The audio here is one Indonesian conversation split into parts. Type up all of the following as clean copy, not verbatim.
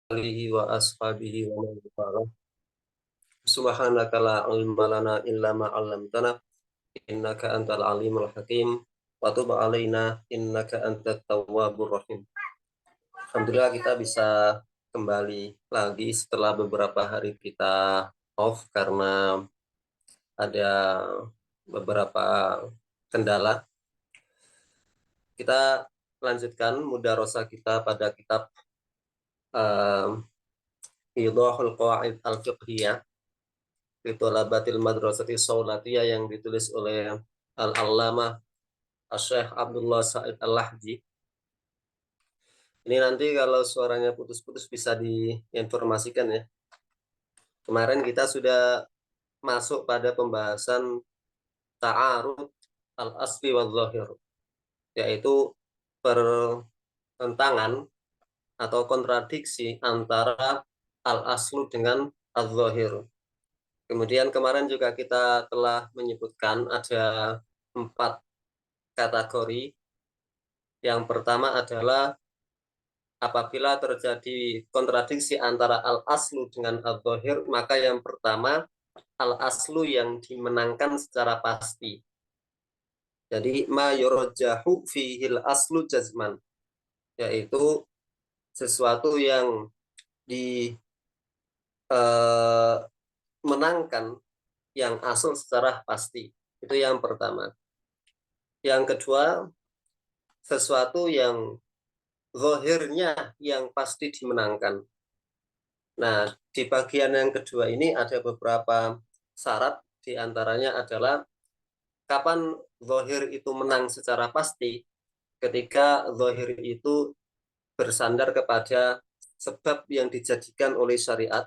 alihi wa ashabihi wa man walah. Subhanaka la ilma lana illa ma 'allamtana innaka antal alimul hakim wa tub alaina innaka antat tawwabur rahim. Alhamdulillah kita bisa kembali lagi setelah beberapa hari kita off karena ada beberapa kendala. Kita lanjutkan mudarosah kita pada kitab Idahul Qawaid Al-Fiqhiyah fi Thalabatil Madrasati Shaulatiyah yang ditulis oleh Al-Allamah Syekh Abdullah Sa'id Al-Lahji. Ini nanti kalau suaranya putus-putus bisa diinformasikan ya. Kemarin kita sudah masuk pada pembahasan ta'arud al-asli wal zahir, yaitu pertentangan atau kontradiksi antara al-aslu dengan al-zahir. Kemudian kemarin juga kita telah menyebutkan ada 4 kategori. Yang pertama adalah apabila terjadi kontradiksi antara al-aslu dengan al-zahir, maka yang pertama al-aslu yang dimenangkan secara pasti. Jadi ma yurajjahu fihil aslu jazman, yaitu sesuatu yang dimenangkan yang asal secara pasti. Itu yang pertama. Yang kedua, sesuatu yang zahirnya yang pasti dimenangkan. Nah, di bagian yang kedua ini ada beberapa syarat, diantaranya adalah kapan zahir itu menang secara pasti, ketika zahir itu bersandar kepada sebab yang dijadikan oleh syariat,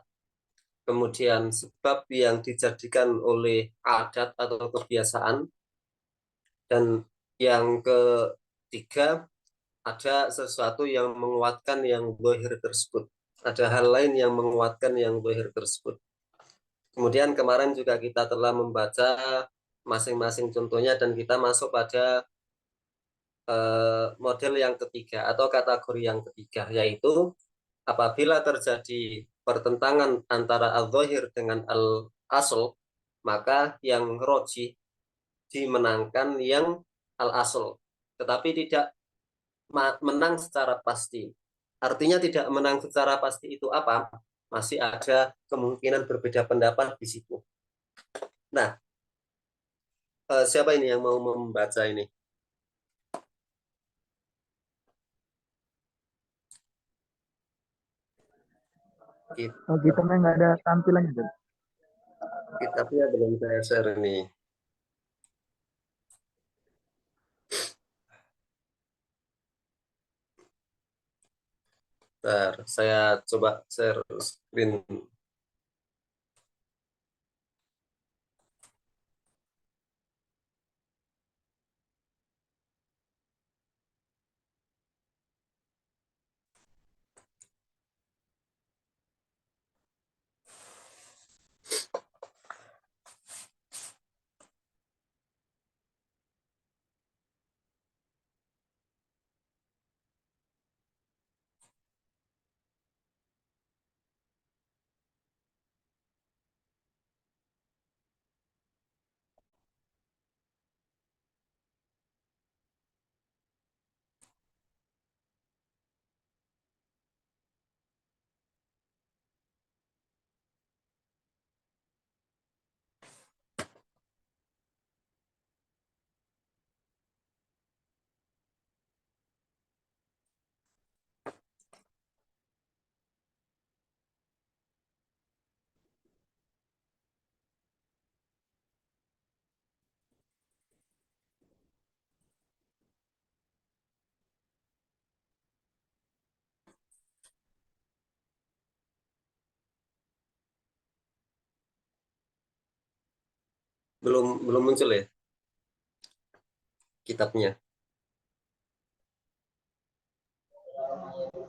kemudian sebab yang dijadikan oleh adat atau kebiasaan, dan yang ketiga ada sesuatu yang menguatkan yang zahir tersebut. Ada hal lain yang menguatkan yang zahir tersebut. Kemudian kemarin juga kita telah membaca masing-masing contohnya dan kita masuk pada model yang ketiga atau kategori yang ketiga, yaitu apabila terjadi pertentangan antara al-zahir dengan al-asl, maka yang rojih dimenangkan yang al-asl, tetapi tidak menang secara pasti. Artinya tidak menang secara pasti itu apa? Masih ada kemungkinan berbeda pendapat di situ. Nah, siapa ini yang mau membaca ini? Oh, kita nggak ada tampilannya, Beb. Kitabnya belum saya share nih. Bentar, saya coba share screen. Belum muncul ya kitabnya.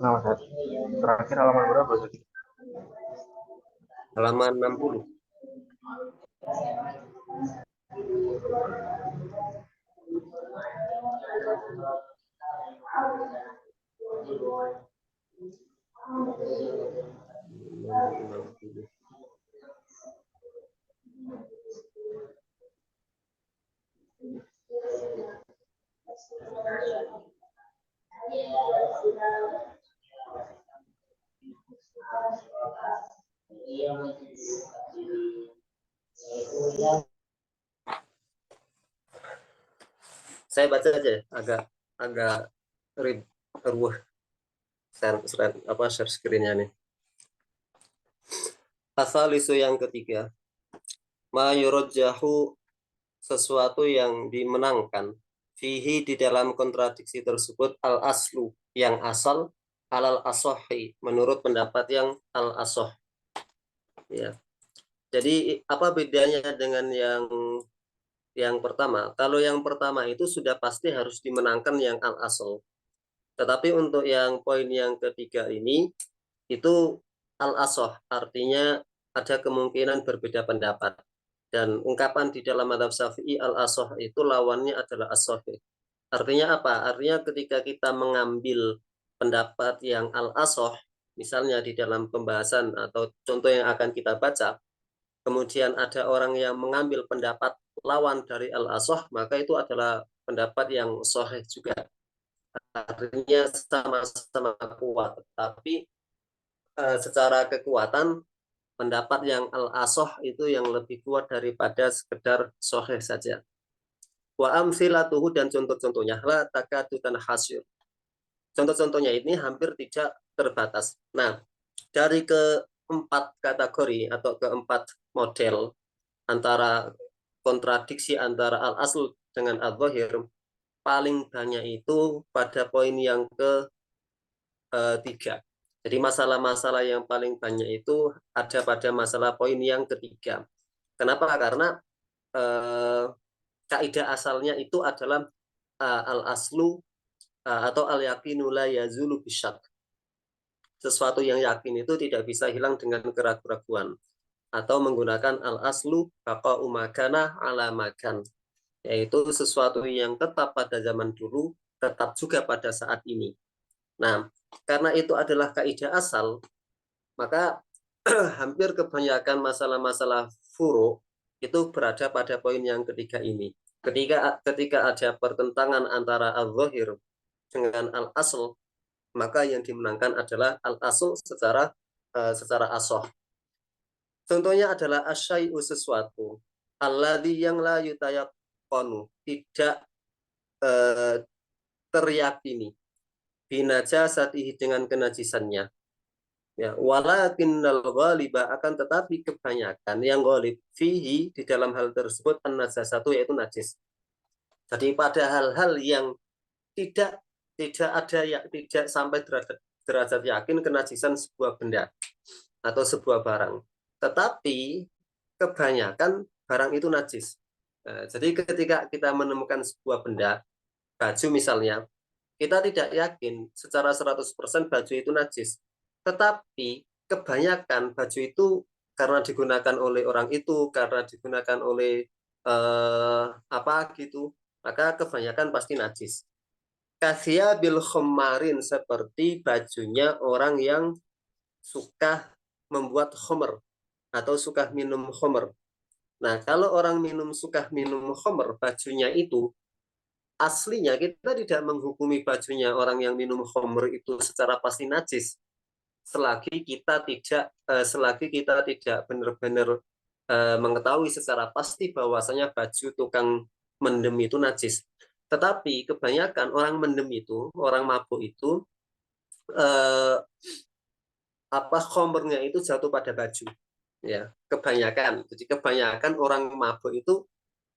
Nah, Mas, terakhir halaman berapa tadi? Halaman 60. Saya baca aja, agak ruwet share screen-nya nih. Asal isu yang ketiga, ma yurajjahu, sesuatu yang dimenangkan, fihi, di dalam kontradiksi tersebut, al aslu, yang asal, alal asohi, menurut pendapat yang al asoh. Ya. Jadi apa bedanya dengan yang pertama? Kalau yang pertama itu sudah pasti harus dimenangkan yang al asal. Tetapi untuk yang poin yang ketiga ini itu al asoh, artinya ada kemungkinan berbeda pendapat. Dan ungkapan di dalam madhab Syafi'i al asoh itu lawannya adalah as-sahih. Artinya apa? Artinya ketika kita mengambil pendapat yang al asoh, misalnya di dalam pembahasan atau contoh yang akan kita baca, kemudian ada orang yang mengambil pendapat lawan dari al asoh, maka itu adalah pendapat yang sahih juga. Artinya sama-sama kuat, tapi secara kekuatan pendapat yang al-asoh itu yang lebih kuat daripada sekedar soheh saja. Wa amsilatuhu, dan contoh-contohnya, la takadu tanhasir. Contoh-contohnya ini hampir tidak terbatas. Nah, dari keempat kategori atau keempat model antara kontradiksi antara al-asl dengan al-zahir, paling banyak itu pada poin yang ketiga. Jadi masalah-masalah yang paling banyak itu ada pada masalah poin yang ketiga. Kenapa? Karena kaidah asalnya itu adalah al-aslu atau al-yaqinu la yazulu bisyak. Sesuatu yang yakin itu tidak bisa hilang dengan keraguan-keraguan. Atau menggunakan al-aslu baqa'u makana ala makan. Yaitu sesuatu yang tetap pada zaman dulu, tetap juga pada saat ini. Nah, karena itu adalah kaidah asal, maka hampir kebanyakan masalah-masalah furu itu berada pada poin yang ketiga ini. Ketika ada pertentangan antara al-zahir dengan al-asl, maka yang dimenangkan adalah al-asl secara asoh. Contohnya adalah asyai'u, sesuatu alladzi yang la yutayaqanu, tidak teryakini, binajasatihi, dengan kenajisannya. Ya, walakinnal ghaliba, akan tetapi kebanyakan yang ghalib fihi, di dalam hal tersebut, an-najasatu, yaitu najis. Jadi pada hal-hal yang tidak ada, ya, tidak sampai derajat yakin kenajisan sebuah benda atau sebuah barang, tetapi kebanyakan barang itu najis. Nah, jadi ketika kita menemukan sebuah benda, baju misalnya, kita tidak yakin secara 100% baju itu najis. Tetapi kebanyakan baju itu karena digunakan oleh orang itu, karena digunakan oleh apa gitu, maka kebanyakan pasti najis. Kasya bil khomarin, seperti bajunya orang yang suka membuat khomer atau suka minum khomer. Nah, kalau orang suka minum khomer, bajunya itu aslinya kita tidak menghukumi bajunya orang yang minum khomer itu secara pasti najis, selagi kita tidak benar-benar mengetahui secara pasti bahwasanya baju tukang mendem itu najis. Tetapi kebanyakan orang mendem itu, orang mabuk itu, khomernya itu jatuh pada baju. Ya, kebanyakan. Jadi kebanyakan orang mabuk itu,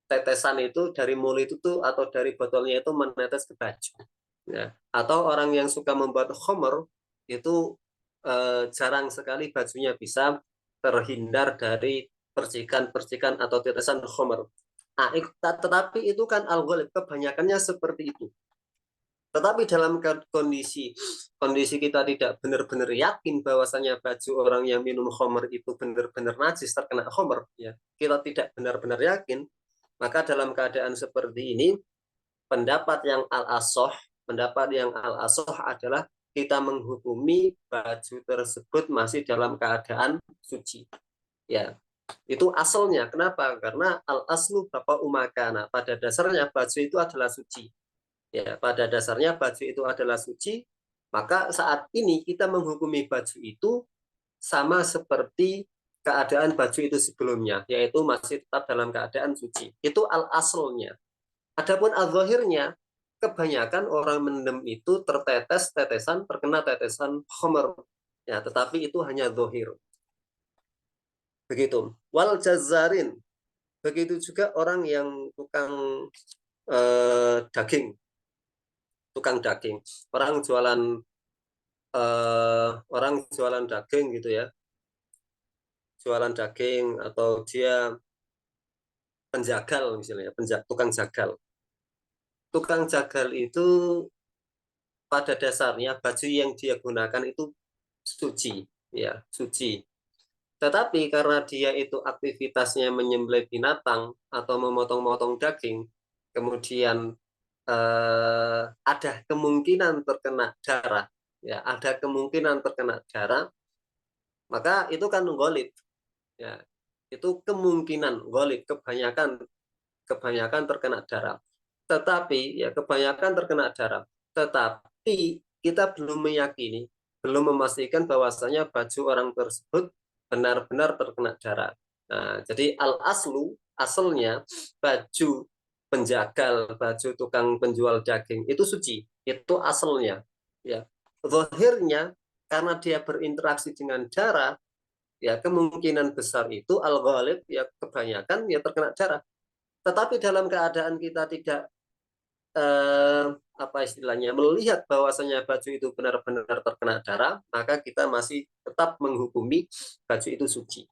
tetesan itu dari mulut itu tuh atau dari botolnya itu menetes ke baju. Ya. Atau orang yang suka membuat khomer itu jarang sekali bajunya bisa terhindar dari percikan-percikan atau tetesan khomer. Nah, tetapi itu kan al-ghalib, kebanyakannya seperti itu. Tetapi dalam kondisi kita tidak benar-benar yakin bahwasanya baju orang yang minum khomer itu benar-benar najis, terkena khomer, ya, kita tidak benar-benar yakin, maka dalam keadaan seperti ini pendapat yang al-asoh adalah kita menghukumi baju tersebut masih dalam keadaan suci. Ya, itu asalnya. Kenapa? Karena al aslu bapak umakana. Pada dasarnya baju itu adalah suci. Ya, pada dasarnya baju itu adalah suci. Maka saat ini kita menghukumi baju itu sama seperti keadaan baju itu sebelumnya, yaitu masih tetap dalam keadaan suci. Itu al aslnya. Adapun al-zahirnya, kebanyakan orang mendem itu tertetes tetesan, terkena tetesan khomer. Ya, tetapi itu hanya zahir. Begitu. Wal jazarin. Begitu juga orang yang tukang daging, tukang daging. Orang jualan daging gitu ya. Jualan daging atau dia penjagal misalnya, tukang jagal. Tukang jagal itu pada dasarnya baju yang dia gunakan itu suci, ya, suci. Tetapi karena dia itu aktivitasnya menyembelih binatang atau memotong-motong daging, kemudian ada kemungkinan terkena darah, ya, ada kemungkinan terkena darah, maka itu kan golib, ya, itu kemungkinan golib, kebanyakan terkena darah. Tetapi ya kebanyakan terkena darah. Tetapi kita belum meyakini, belum memastikan bahwasanya baju orang tersebut benar-benar terkena darah. Nah, jadi al aslu asalnya baju penjagal, baju tukang penjual daging itu suci, itu asalnya. Ya, zahirnya karena dia berinteraksi dengan darah, ya kemungkinan besar itu al-ghalib ya kebanyakan ya terkena darah. Tetapi dalam keadaan kita tidak apa istilahnya melihat bahwasanya baju itu benar-benar terkena darah, maka kita masih tetap menghukumi baju itu suci.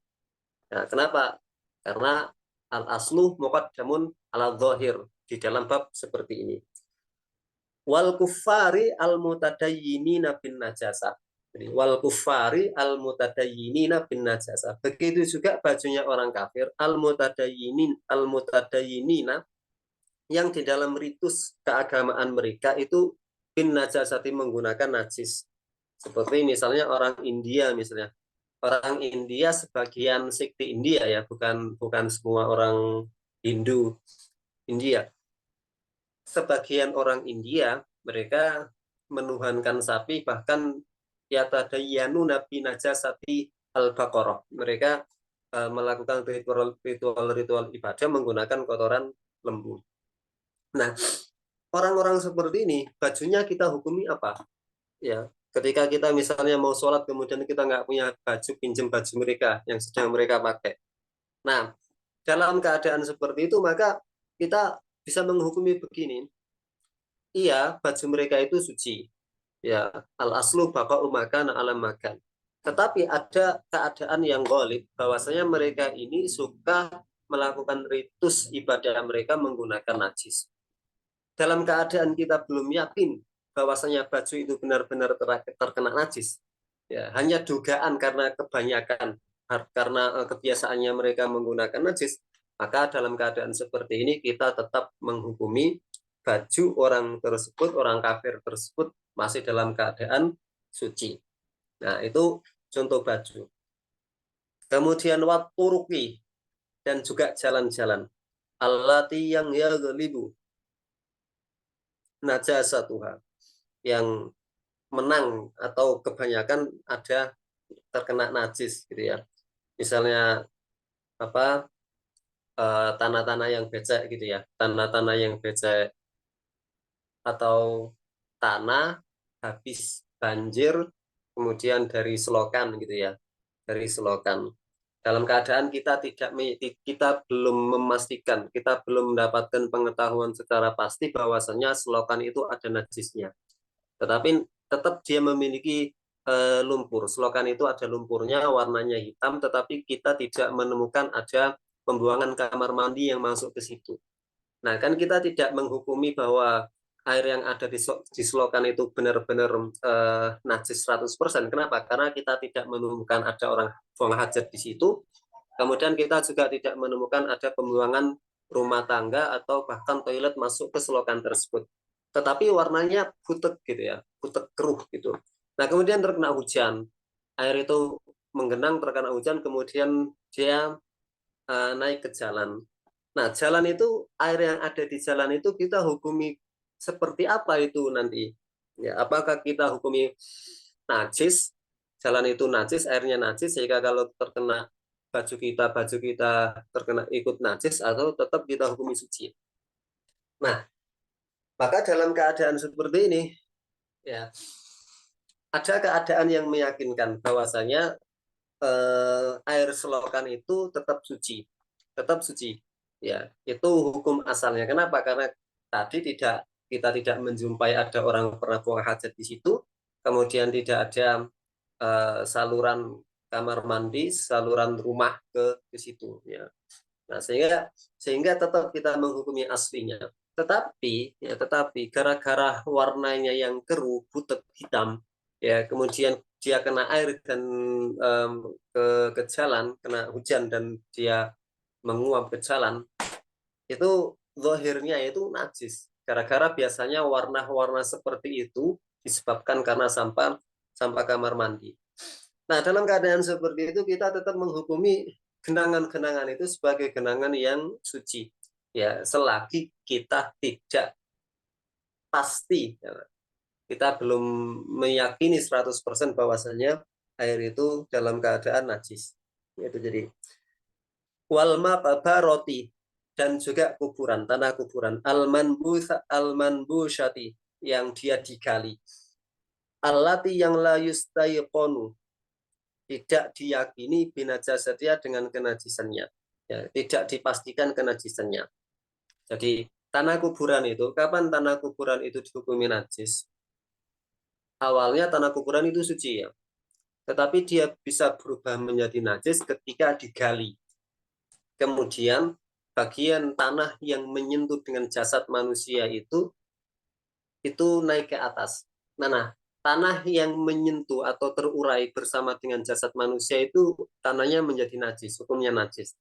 Nah, kenapa? Karena al aslu muqaddamun ala zahir di dalam bab seperti ini. Wal kufari al mutadayyinina bin najasa. Wal kufari al mutadayyinina bin najasa. Begitu juga bajunya orang kafir al mutadayyinina yang di dalam ritus keagamaan mereka itu bin najasati menggunakan najis. Seperti misalnya orang India misalnya. Orang India sebagian sekte India ya, bukan semua orang Hindu India. Sebagian orang India mereka menuhankan sapi, bahkan yatadayyanu nabi najasati al-baqarah. Mereka melakukan ritual ibadah menggunakan kotoran lembu. Nah, orang-orang seperti ini, bajunya kita hukumi apa? Ya, ketika kita misalnya mau sholat, kemudian kita nggak punya baju, pinjam baju mereka yang sedang mereka pakai. Nah, dalam keadaan seperti itu, maka kita bisa menghukumi begini. Iya, baju mereka itu suci. Ya, al-aslu bapak umakan alam makan. Tetapi ada keadaan yang golib, bahwasanya mereka ini suka melakukan ritus ibadah mereka menggunakan najis. Dalam keadaan kita belum yakin bahwasanya baju itu benar-benar terkena najis, ya hanya dugaan karena kebanyakan, karena kebiasaannya mereka menggunakan najis, maka dalam keadaan seperti ini kita tetap menghukumi baju orang tersebut, orang kafir tersebut masih dalam keadaan suci. Nah, itu contoh baju. Kemudian waturuki, dan juga jalan-jalan allati yang yaghlibu najasatuha, yang menang atau kebanyakan ada terkena najis gitu ya. Misalnya apa, tanah-tanah yang becek gitu ya, tanah-tanah yang becek atau tanah habis banjir kemudian dari selokan gitu ya, dari selokan. Dalam keadaan kita belum memastikan, kita belum mendapatkan pengetahuan secara pasti bahwasannya selokan itu ada najisnya. Tetapi tetap dia memiliki lumpur. Selokan itu ada lumpurnya, warnanya hitam, tetapi kita tidak menemukan ada pembuangan kamar mandi yang masuk ke situ. Nah, kan kita tidak menghukumi bahwa air yang ada di selokan itu benar-benar najis 100%. Kenapa? Karena kita tidak menemukan ada orang buang hajat di situ. Kemudian kita juga tidak menemukan ada pembuangan rumah tangga atau bahkan toilet masuk ke selokan tersebut. tetapi warnanya butek gitu ya, butek keruh gitu. Nah kemudian terkena hujan, air itu menggenang terkena hujan, kemudian dia naik ke jalan. Nah jalan itu, air yang ada di jalan itu kita hukumi seperti apa itu nanti? Ya, apakah kita hukumi najis, jalan itu najis, airnya najis, sehingga kalau terkena baju kita terkena ikut najis, atau tetap kita hukumi suci. Nah, maka dalam keadaan seperti ini, ya ada keadaan yang meyakinkan bahwasanya air selokan itu tetap suci, tetap suci. Ya, itu hukum asalnya. Kenapa? Karena tadi kita tidak menjumpai ada orang pernah buang hajat di situ, kemudian tidak ada saluran kamar mandi, saluran rumah ke situ. Ya. Nah, sehingga tetap kita menghukumi aslinya. Tetapi gara-gara warnanya yang keruh, butek hitam, ya kemudian dia kena air dan ke jalan, kena hujan dan dia menguap ke jalan, itu zahirnya itu najis. Gara-gara biasanya warna-warna seperti itu disebabkan karena sampah sampah kamar mandi. Nah, dalam keadaan seperti itu kita tetap menghukumi genangan-genangan itu sebagai genangan yang suci. Ya, selagi kita tidak pasti, ya, kita belum meyakini 100% bahwasanya air itu dalam keadaan najis. Itu jadi walma roti, dan juga kuburan, tanah kuburan, almanbusyati, yang dia digali, allati yang la yustayqonu, tidak diyakini binajasatia dengan kenajisannya, ya, tidak dipastikan kenajisannya. Jadi tanah kuburan itu, kapan tanah kuburan itu dihukumi najis? Awalnya tanah kuburan itu suci ya, tetapi dia bisa berubah menjadi najis ketika digali. Kemudian bagian tanah yang menyentuh dengan jasad manusia itu naik ke atas. Nah, tanah yang menyentuh atau terurai bersama dengan jasad manusia itu tanahnya menjadi najis, hukumnya najis.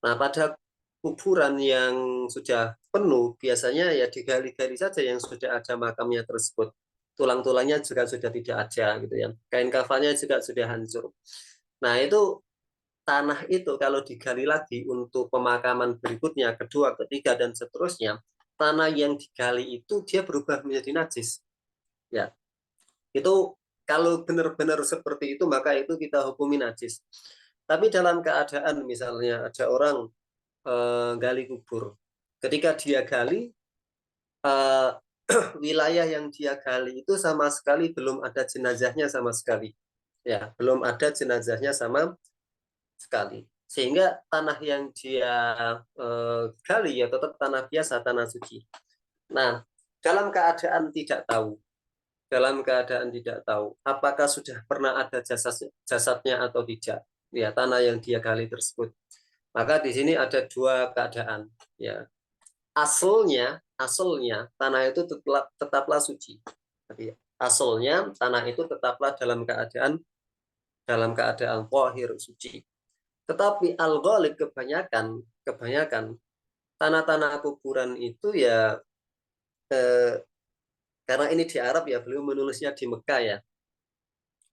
Nah, pada kuburan yang sudah penuh, biasanya ya digali-gali saja yang sudah ada makamnya tersebut. Tulang-tulangnya juga sudah tidak ada gitu ya. Kain kafannya juga sudah hancur. Nah, itu tanah itu kalau digali lagi untuk pemakaman berikutnya, kedua, ketiga, dan seterusnya, tanah yang digali itu dia berubah menjadi najis. Ya, itu kalau benar-benar seperti itu maka itu kita hukumi najis. Tapi dalam keadaan misalnya ada orang gali kubur, ketika dia gali eh, wilayah yang dia gali itu sama sekali belum ada jenazahnya sama sekali, ya belum ada jenazahnya sama sekali, sehingga tanah yang dia gali ya tetap tanah biasa, tanah suci. Nah, dalam keadaan tidak tahu, apakah sudah pernah ada jasadnya atau tidak, ya tanah yang dia gali tersebut, maka di sini ada dua keadaan. Ya, asalnya tanah itu tetaplah suci. Jadi asalnya tanah itu tetaplah dalam keadaan zahir suci. Tetapi al-ghalib, kebanyakan tanah-tanah kuburan itu ya karena ini di Arab ya, beliau menulisnya di Mekah ya.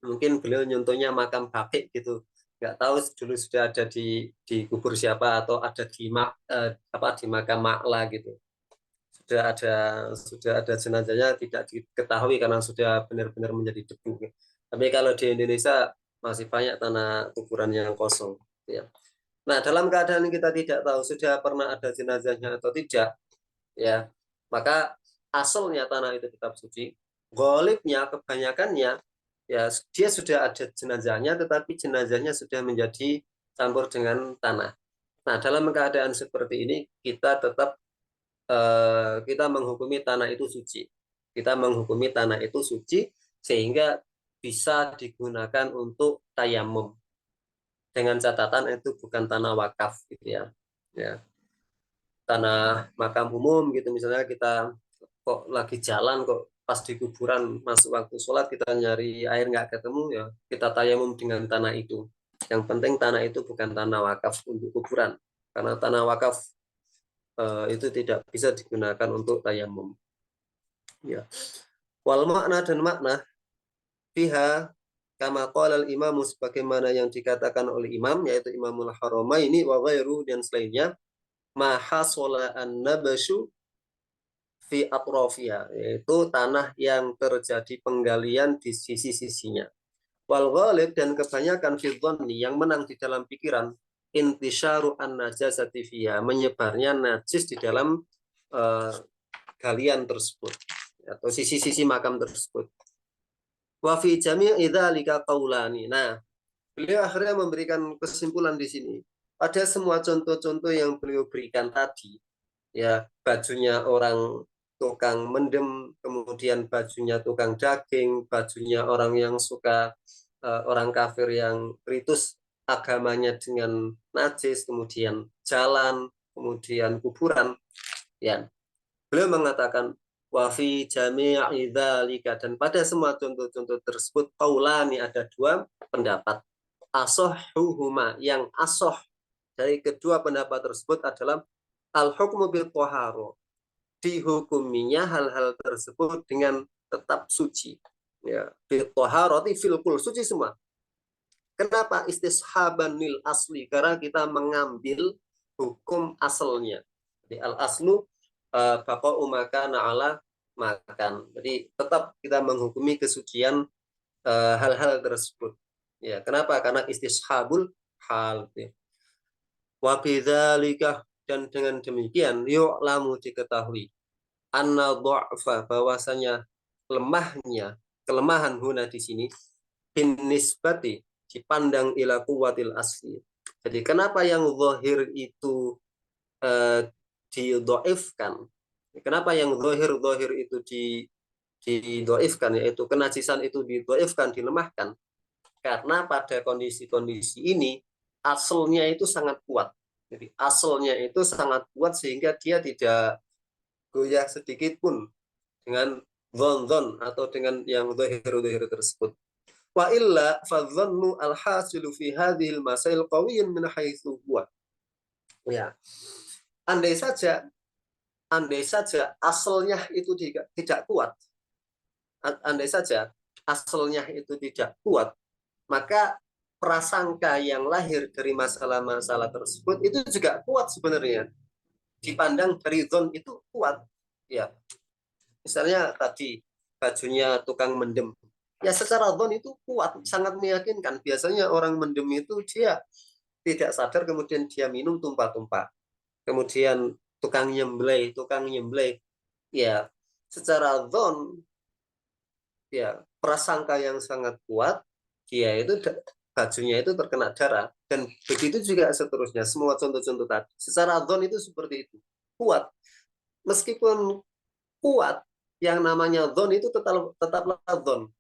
Mungkin beliau nyontohnya makam Baqi gitu. Nggak tahu dulu sudah ada di kubur siapa, atau ada di makam Ma'la gitu. Sudah ada jenazahnya tidak diketahui karena sudah benar-benar menjadi debu. Tapi kalau di Indonesia masih banyak tanah kuburan yang kosong ya. Nah, dalam keadaan kita tidak tahu sudah pernah ada jenazahnya atau tidak, ya, maka asalnya tanah itu tetap suci. Golibnya, kebanyakannya, ya dia sudah ada jenazahnya, tetapi jenazahnya sudah menjadi campur dengan tanah. Nah, dalam keadaan seperti ini, kita menghukumi tanah itu suci. Kita menghukumi tanah itu suci sehingga bisa digunakan untuk tayamum. Dengan catatan itu bukan tanah wakaf gitu ya. Ya, tanah makam umum gitu, misalnya kita kok lagi jalan kok pas di kuburan masuk waktu sholat kita nyari air nggak ketemu, ya kita tayamum dengan tanah itu. Yang penting tanah itu bukan tanah wakaf untuk kuburan, karena tanah wakaf itu tidak bisa digunakan untuk tayamum. Ya. Wal makna dan makna fiha kama qala al-imam, sebagaimana yang dikatakan oleh imam, yaitu Imamul Haramaini wa ghairu, dan selainnya, ma hasala an-nabshu fi atrofiha, yaitu tanah yang terjadi penggalian di sisi-sisinya. Wal ghalib, dan kebanyakan fi dhanni, yang menang di dalam pikiran, intisyaru an-najasati fiha, menyebarnya najis di dalam uh, galian tersebut atau sisi-sisi makam tersebut. Wa fi jami'i dzalika qaulani. Nah, beliau akhirnya memberikan kesimpulan di sini. Ada semua contoh-contoh yang beliau berikan tadi, ya, bajunya orang tukang mendem, kemudian bajunya tukang daging, bajunya orang yang suka orang kafir yang ritus agamanya dengan najis, kemudian jalan, kemudian kuburan, ya. Beliau mengatakan wa fi jami'i dzalika, dan pada semua contoh-contoh tersebut qaulani, ada dua pendapat. Asohuhuma, yang asoh dari kedua pendapat tersebut adalah al-hukmu bil taharo, dihukuminya hal-hal tersebut dengan tetap suci, ya, bil taharati fil kul, suci semua. Kenapa istishaban nil asli? Karena kita mengambil hukum asalnya. Jadi al aslu baqa'u makana ala makan. Jadi tetap kita menghukumi kesucian hal-hal tersebut. Ya, kenapa? Karena istishabul hal. Wa bidzalika, dan dengan demikian yu'lamu, diketahui, anna dha'fa, bahwasanya lemahnya, kelemahan huna di sini, bin nisbati, dipandang ila kuwatil asli. Jadi kenapa yang zahir itu didhaifkan? Kenapa yang zahir itu didhaifkan, yaitu kenajisan itu didhaifkan, dilemahkan? Karena pada kondisi-kondisi ini asalnya itu sangat kuat. Jadi asalnya itu sangat kuat sehingga dia tidak goyah sedikit pun dengan zon atau dengan yang zahir tersebut. Wa illa fadhannu al-hasilu fi hadhil masail qawiyyun min haitsu huwa. Ya. Andai saja asalnya itu tidak kuat. Andai saja asalnya itu tidak kuat, maka prasangka yang lahir dari masalah-masalah tersebut itu juga kuat sebenarnya. Dipandang dari zon itu kuat. Ya. Misalnya tadi bajunya tukang mendem. Ya, secara zon itu kuat, sangat meyakinkan. Biasanya orang mendem itu dia tidak sadar, kemudian dia minum tumpah-tumpah. Kemudian tukang nyemblay. Ya, secara zon, ya, prasangka yang sangat kuat, dia itu bajunya itu terkena darah, dan begitu juga seterusnya. Semua contoh-contoh tadi secara zon itu seperti itu, kuat. Meskipun kuat, yang namanya zon itu tetaplah zon,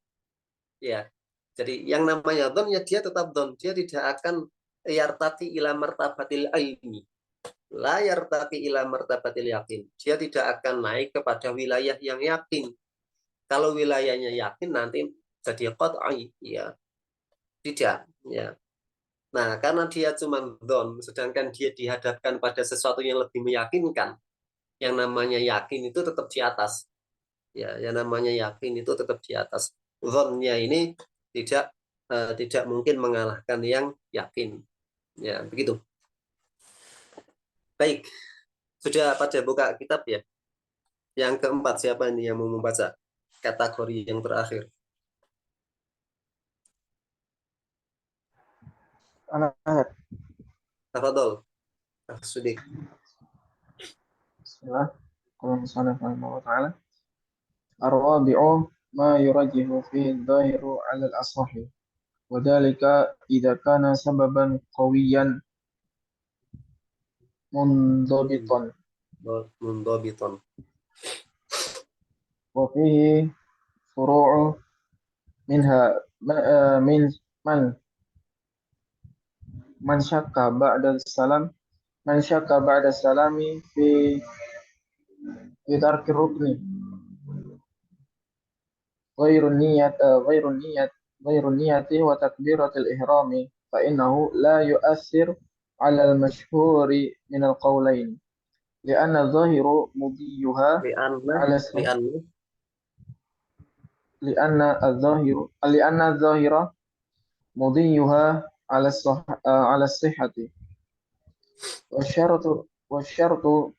ya. Jadi yang namanya zon, ya, dia tetap zon, dia tidak akan yartati ila martabatil ilmi, la yartati ila martabatil yakin, dia tidak akan naik kepada wilayah yang yakin. Kalau wilayahnya yakin nanti jadi qat'i, ya, tidak, ya. Nah, karena dia cuma zon, sedangkan dia dihadapkan pada sesuatu yang lebih meyakinkan, yang namanya yakin itu tetap di atas. Ya, yang namanya yakin itu tetap di atas. Zonnya ini tidak mungkin mengalahkan yang yakin. Ya, begitu. Baik, sudah pada buka kitab ya. Yang keempat, siapa ini yang mau membaca kategori yang terakhir? Anak. Tafadhol, Sudik. Bismillah. Qala musannif rahimahullah ta'ala. Ar-rabi'u ma yurajjihu fi dhahiru 'ala al-asahi. Wa dhalika idza kana sababan qawiyan mundabitan Mundobiton. wa fihi furu'u minha min man man syakka ba'da salam man syakka ba'da salami fi tarki rukni غير النية غير النية غير النية وتكبيرة الإحرام فإنه لا يؤثر على المشهور من القولين لأن الظاهر مضيها Li'anna, على الصحيح li'anna. لأن الظاهرة مضيها على الصحة والشرط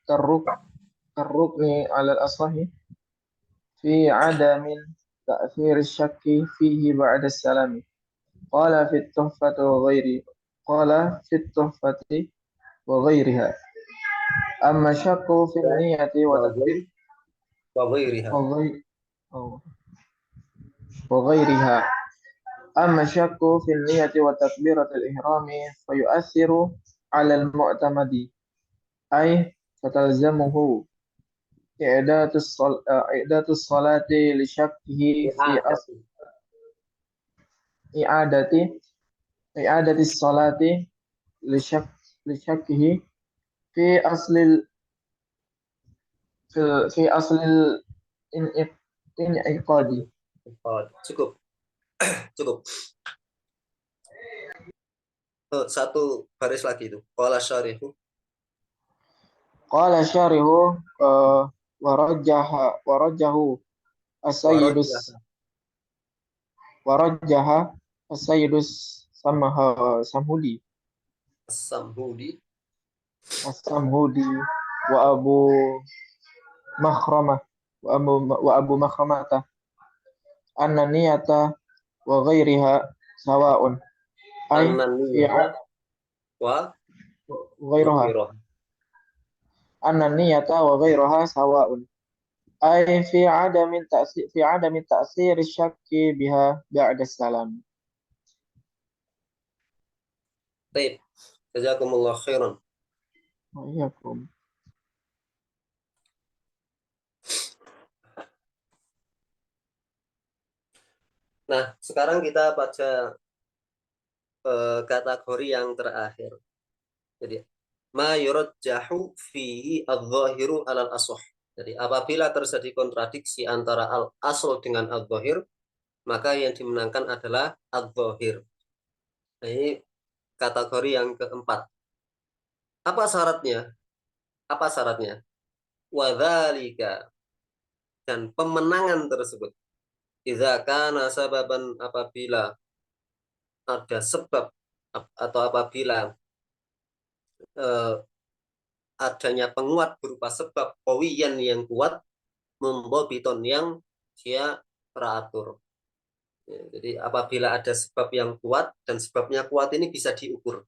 كالركن على الأصح في عدم تأثير الشك فيه بعد السلام. قال في التحفة قال في التحفة وغيرها. أما الشك في النية وغير وغيرها. وغي- وغيرها. أما الشك في النية وتكبيرة الإحرام فيؤثر على المعتمد، أي فتلزمه إعادة الصلاة لشكه في إعادة. إعادة إعادة الصلاة لشك لشكه في أصل في أصل الانعقاد. Oh, cukup, cukup. Satu baris lagi itu. Qala syarihu. قال الشارح ورجح السيد Warajah ورجح السيد السمهودي as-samhudi. السمهودي وأبو مخرمة وأبو مخرمة أن النية وغيرها سواء، أي في An-naniyata wa غيرها ghayruha. أن النية وغيرها سواء، أي في عدم تأثير الشك بها بعد السلام. Baik. Jazakumullah khairan. وإياكم. Nah, sekarang kita pada kategori yang terakhir. Jadi, ma yurajjahu fihi adz-dzahiru 'alal ashah. Jadi, apabila terjadi kontradiksi antara al-asl dengan adz-dzahir, maka yang dimenangkan adalah adz-dzahir. Nah, ini kategori yang keempat. Apa syaratnya? Apa syaratnya? Wadzalika, dan pemenangan tersebut. Idza kana sababan, apabila ada sebab atau apabila eh, adanya penguat berupa sebab qawiyan yang kuat, mumbobiton yang dia teratur. Ya, jadi apabila ada sebab yang kuat dan sebabnya kuat ini bisa diukur.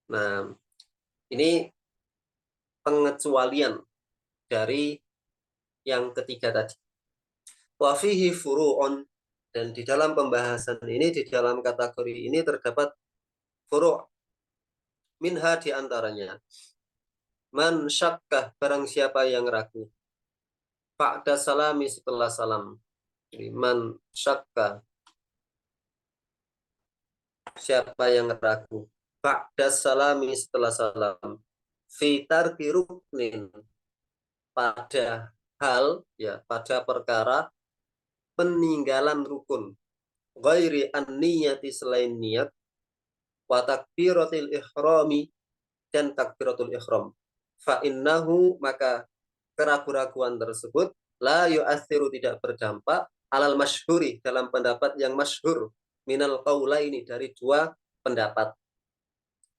Nah, ini pengecualian dari yang ketiga tadi. Wafihi furu'on, dan di dalam pembahasan ini, di dalam kategori ini terdapat furu', minha diantaranya man syakkah, barang siapa yang ragu, ba'da salami, setelah salam. Jadi, man syakka, siapa yang ragu, ba'da salami, setelah salam, fitar ruknin, pada hal, ya, pada perkara peninggalan rukun, ghairi an-niyati, selain niat, wa takbiratil ihrami, dan takbiratul ihram, fa innahu, maka keraguan-raguan tersebut la yu'athiru, tidak berdampak, alal masyhuri, dalam pendapat yang masyhur, minal qaulaini, dari dua pendapat.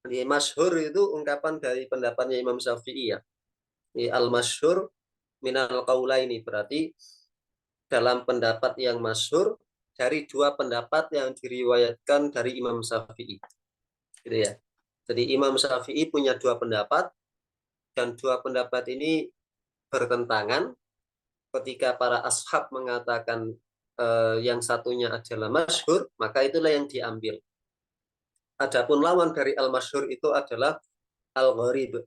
Di masyhur itu ungkapan dari pendapatnya Imam Syafi'i, ya. Di al masyhur minal qaulaini, berarti dalam pendapat yang masyhur dari dua pendapat yang diriwayatkan dari Imam Syafi'i. Gitu ya. Jadi Imam Syafi'i punya dua pendapat, dan dua pendapat ini bertentangan. Ketika para ashab mengatakan yang satunya adalah masyhur, maka itulah yang diambil. Adapun lawan dari al-masyhur itu adalah al-gharib.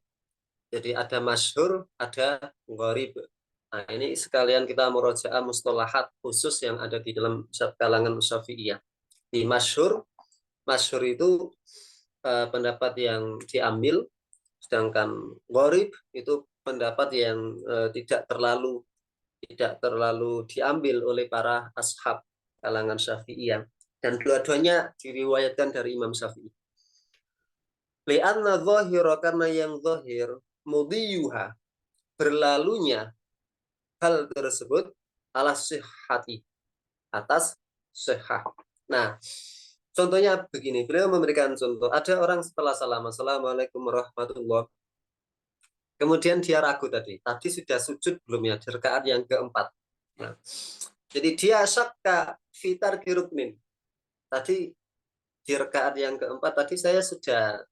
Jadi ada masyhur, ada gharib. Nah, ini sekalian kita murojaah mustalahat khusus yang ada di dalam kalangan Syafi'iyah. Di masyhur, masyhur itu pendapat yang diambil, sedangkan gharib itu pendapat yang tidak terlalu diambil oleh para ashab kalangan Syafi'iyah, dan dua-duanya diriwayatkan dari Imam Syafi'i. Li'anna zahira, karena yang zahir, mudiyuha, berlalunya hal tersebut, ala sihhati, atas sihah. Nah, contohnya begini, beliau memberikan contoh, ada orang setelah salam, assalamualaikum warahmatullahi, kemudian dia ragu tadi sudah sujud belum ya, di rakaat yang keempat. Nah, jadi dia syakka fitar kiruknin. Tadi di rakaat yang keempat tadi saya sudah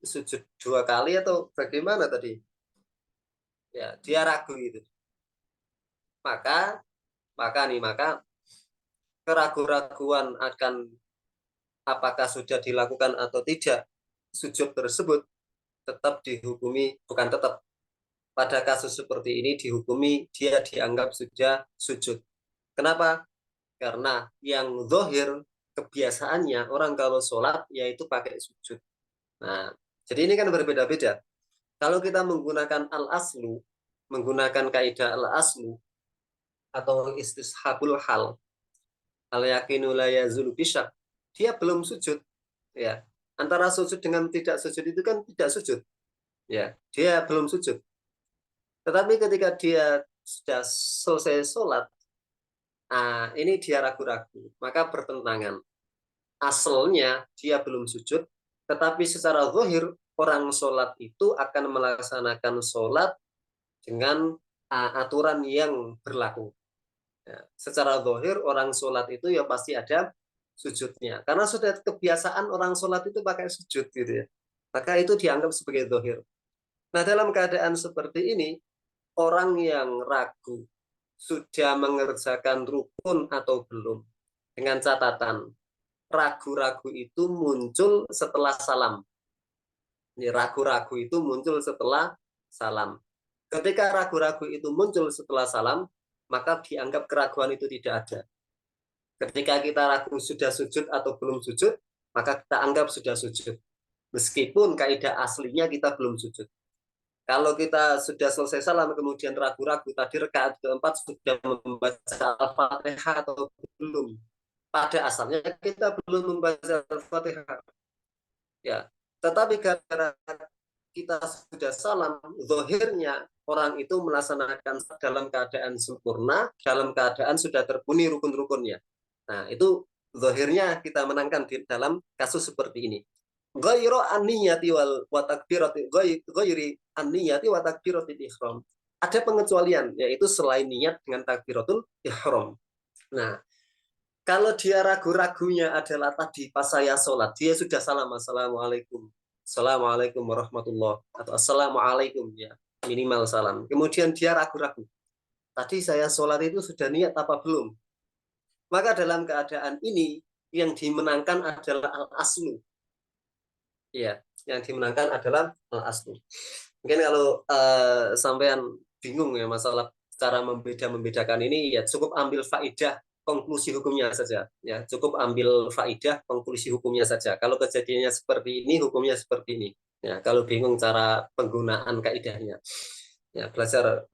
sujud 2 kali atau bagaimana tadi? Ya, dia ragu itu. Maka maka keraguan-raguan akan apakah sudah dilakukan atau tidak sujud tersebut tetap dihukumi, bukan tetap, pada kasus seperti ini dihukumi dia dianggap sudah sujud. Kenapa? Karena yang zahir kebiasaannya orang kalau sholat yaitu pakai sujud. Nah, jadi ini kan berbeda-beda. Kalau kita menggunakan al-aslu, menggunakan kaidah al-aslu atau istishabul hal, al-yakinu la yazulu bisyak, dia belum sujud. Ya, antara sujud dengan tidak sujud itu kan tidak sujud. Ya, dia belum sujud. Tetapi ketika dia sudah selesai sholat, ini dia ragu-ragu, maka bertentangan. Asalnya dia belum sujud, tetapi secara zahir orang sholat itu akan melaksanakan sholat dengan aturan yang berlaku. Ya, secara zahir orang sholat itu ya pasti ada sujudnya, karena sudah kebiasaan orang sholat itu pakai sujud gitu ya. Maka itu dianggap sebagai zahir. Nah, dalam keadaan seperti ini, orang yang ragu sudah mengerjakan rukun atau belum, dengan catatan ragu-ragu itu muncul setelah salam. Ini ragu-ragu itu muncul setelah salam. Ketika ragu-ragu itu muncul setelah salam, maka dianggap keraguan itu tidak ada. Ketika kita ragu sudah sujud atau belum sujud, maka kita anggap sudah sujud. Meskipun kaidah aslinya kita belum sujud. Kalau kita sudah selesai salam, kemudian ragu-ragu, tadi rakaat keempat sudah membaca Al-Fatihah atau belum. Pada asalnya kita belum membaca Al-Fatihah. Ya, tetapi karena kita sudah salam, zahirnya orang itu melaksanakan dalam keadaan sempurna, dalam keadaan sudah terpenuhi rukun-rukunnya. Nah, itu zahirnya kita menangkan di dalam kasus seperti ini. Ghairu an-niyati wa takbirati ghairi an-niyati wa takbiratil ihram. Ada pengecualian, yaitu selain niat dengan takbiratul ihram. Nah, kalau dia ragu-ragunya adalah tadi pas saya sholat, dia sudah salam, assalamualaikum, assalamualaikum warahmatullah, atau assalamualaikum, ya minimal salam. Kemudian dia ragu-ragu, tadi saya sholat itu sudah niat apa belum? Maka dalam keadaan ini yang dimenangkan adalah al-aslu. Ya, yang dimenangkan adalah al-aslu. Mungkin kalau sampean bingung ya masalah cara membedakan ini, ya cukup ambil faidah konklusi hukumnya saja. Ya, cukup ambil faidah konklusi hukumnya saja. Kalau kejadiannya seperti ini, hukumnya seperti ini. Ya, kalau bingung cara penggunaan kaidahnya, ya belajar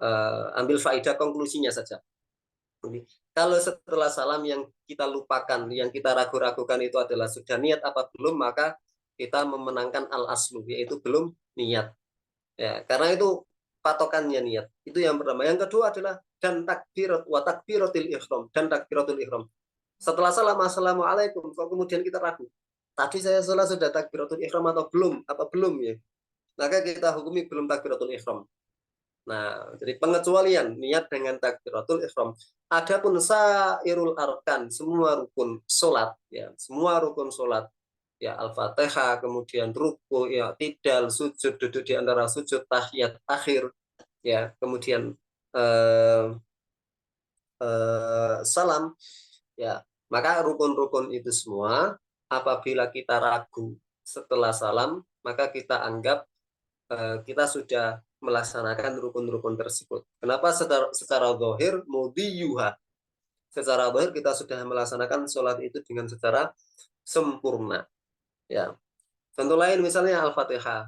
ambil faidah konklusinya saja. Kalau setelah salam yang kita lupakan, yang kita ragu-ragukan itu adalah sudah niat apa belum, maka kita memenangkan al-aslu, yaitu belum niat. Ya, karena itu patokannya niat. Itu yang pertama. Yang kedua adalah dan takbirat wa takbiratil ihram, dan takbiratul ihram. Setelah salam assalamualaikum, kok kemudian kita ragu. Tadi saya salah sudah takbiratul ihram atau belum? Apa belum ya? Maka kita hukumi belum takbiratul ihram. Nah, jadi pengecualian niat dengan takbiratul ihram. Adapun sairul arkan, semua rukun salat, ya, semua rukun salat, ya Al-Fatihah, kemudian ruku, ya tidal, sujud, duduk di antara sujud, tahiyat akhir, ya, kemudian eh, salam, ya, maka rukun-rukun itu semua apabila kita ragu setelah salam, maka kita anggap kita sudah melaksanakan rukun-rukun tersebut. Kenapa secara zahir mudiyuha? Secara zahir kita sudah melaksanakan sholat itu dengan secara sempurna. Ya. Contoh lain misalnya Al-Fatihah.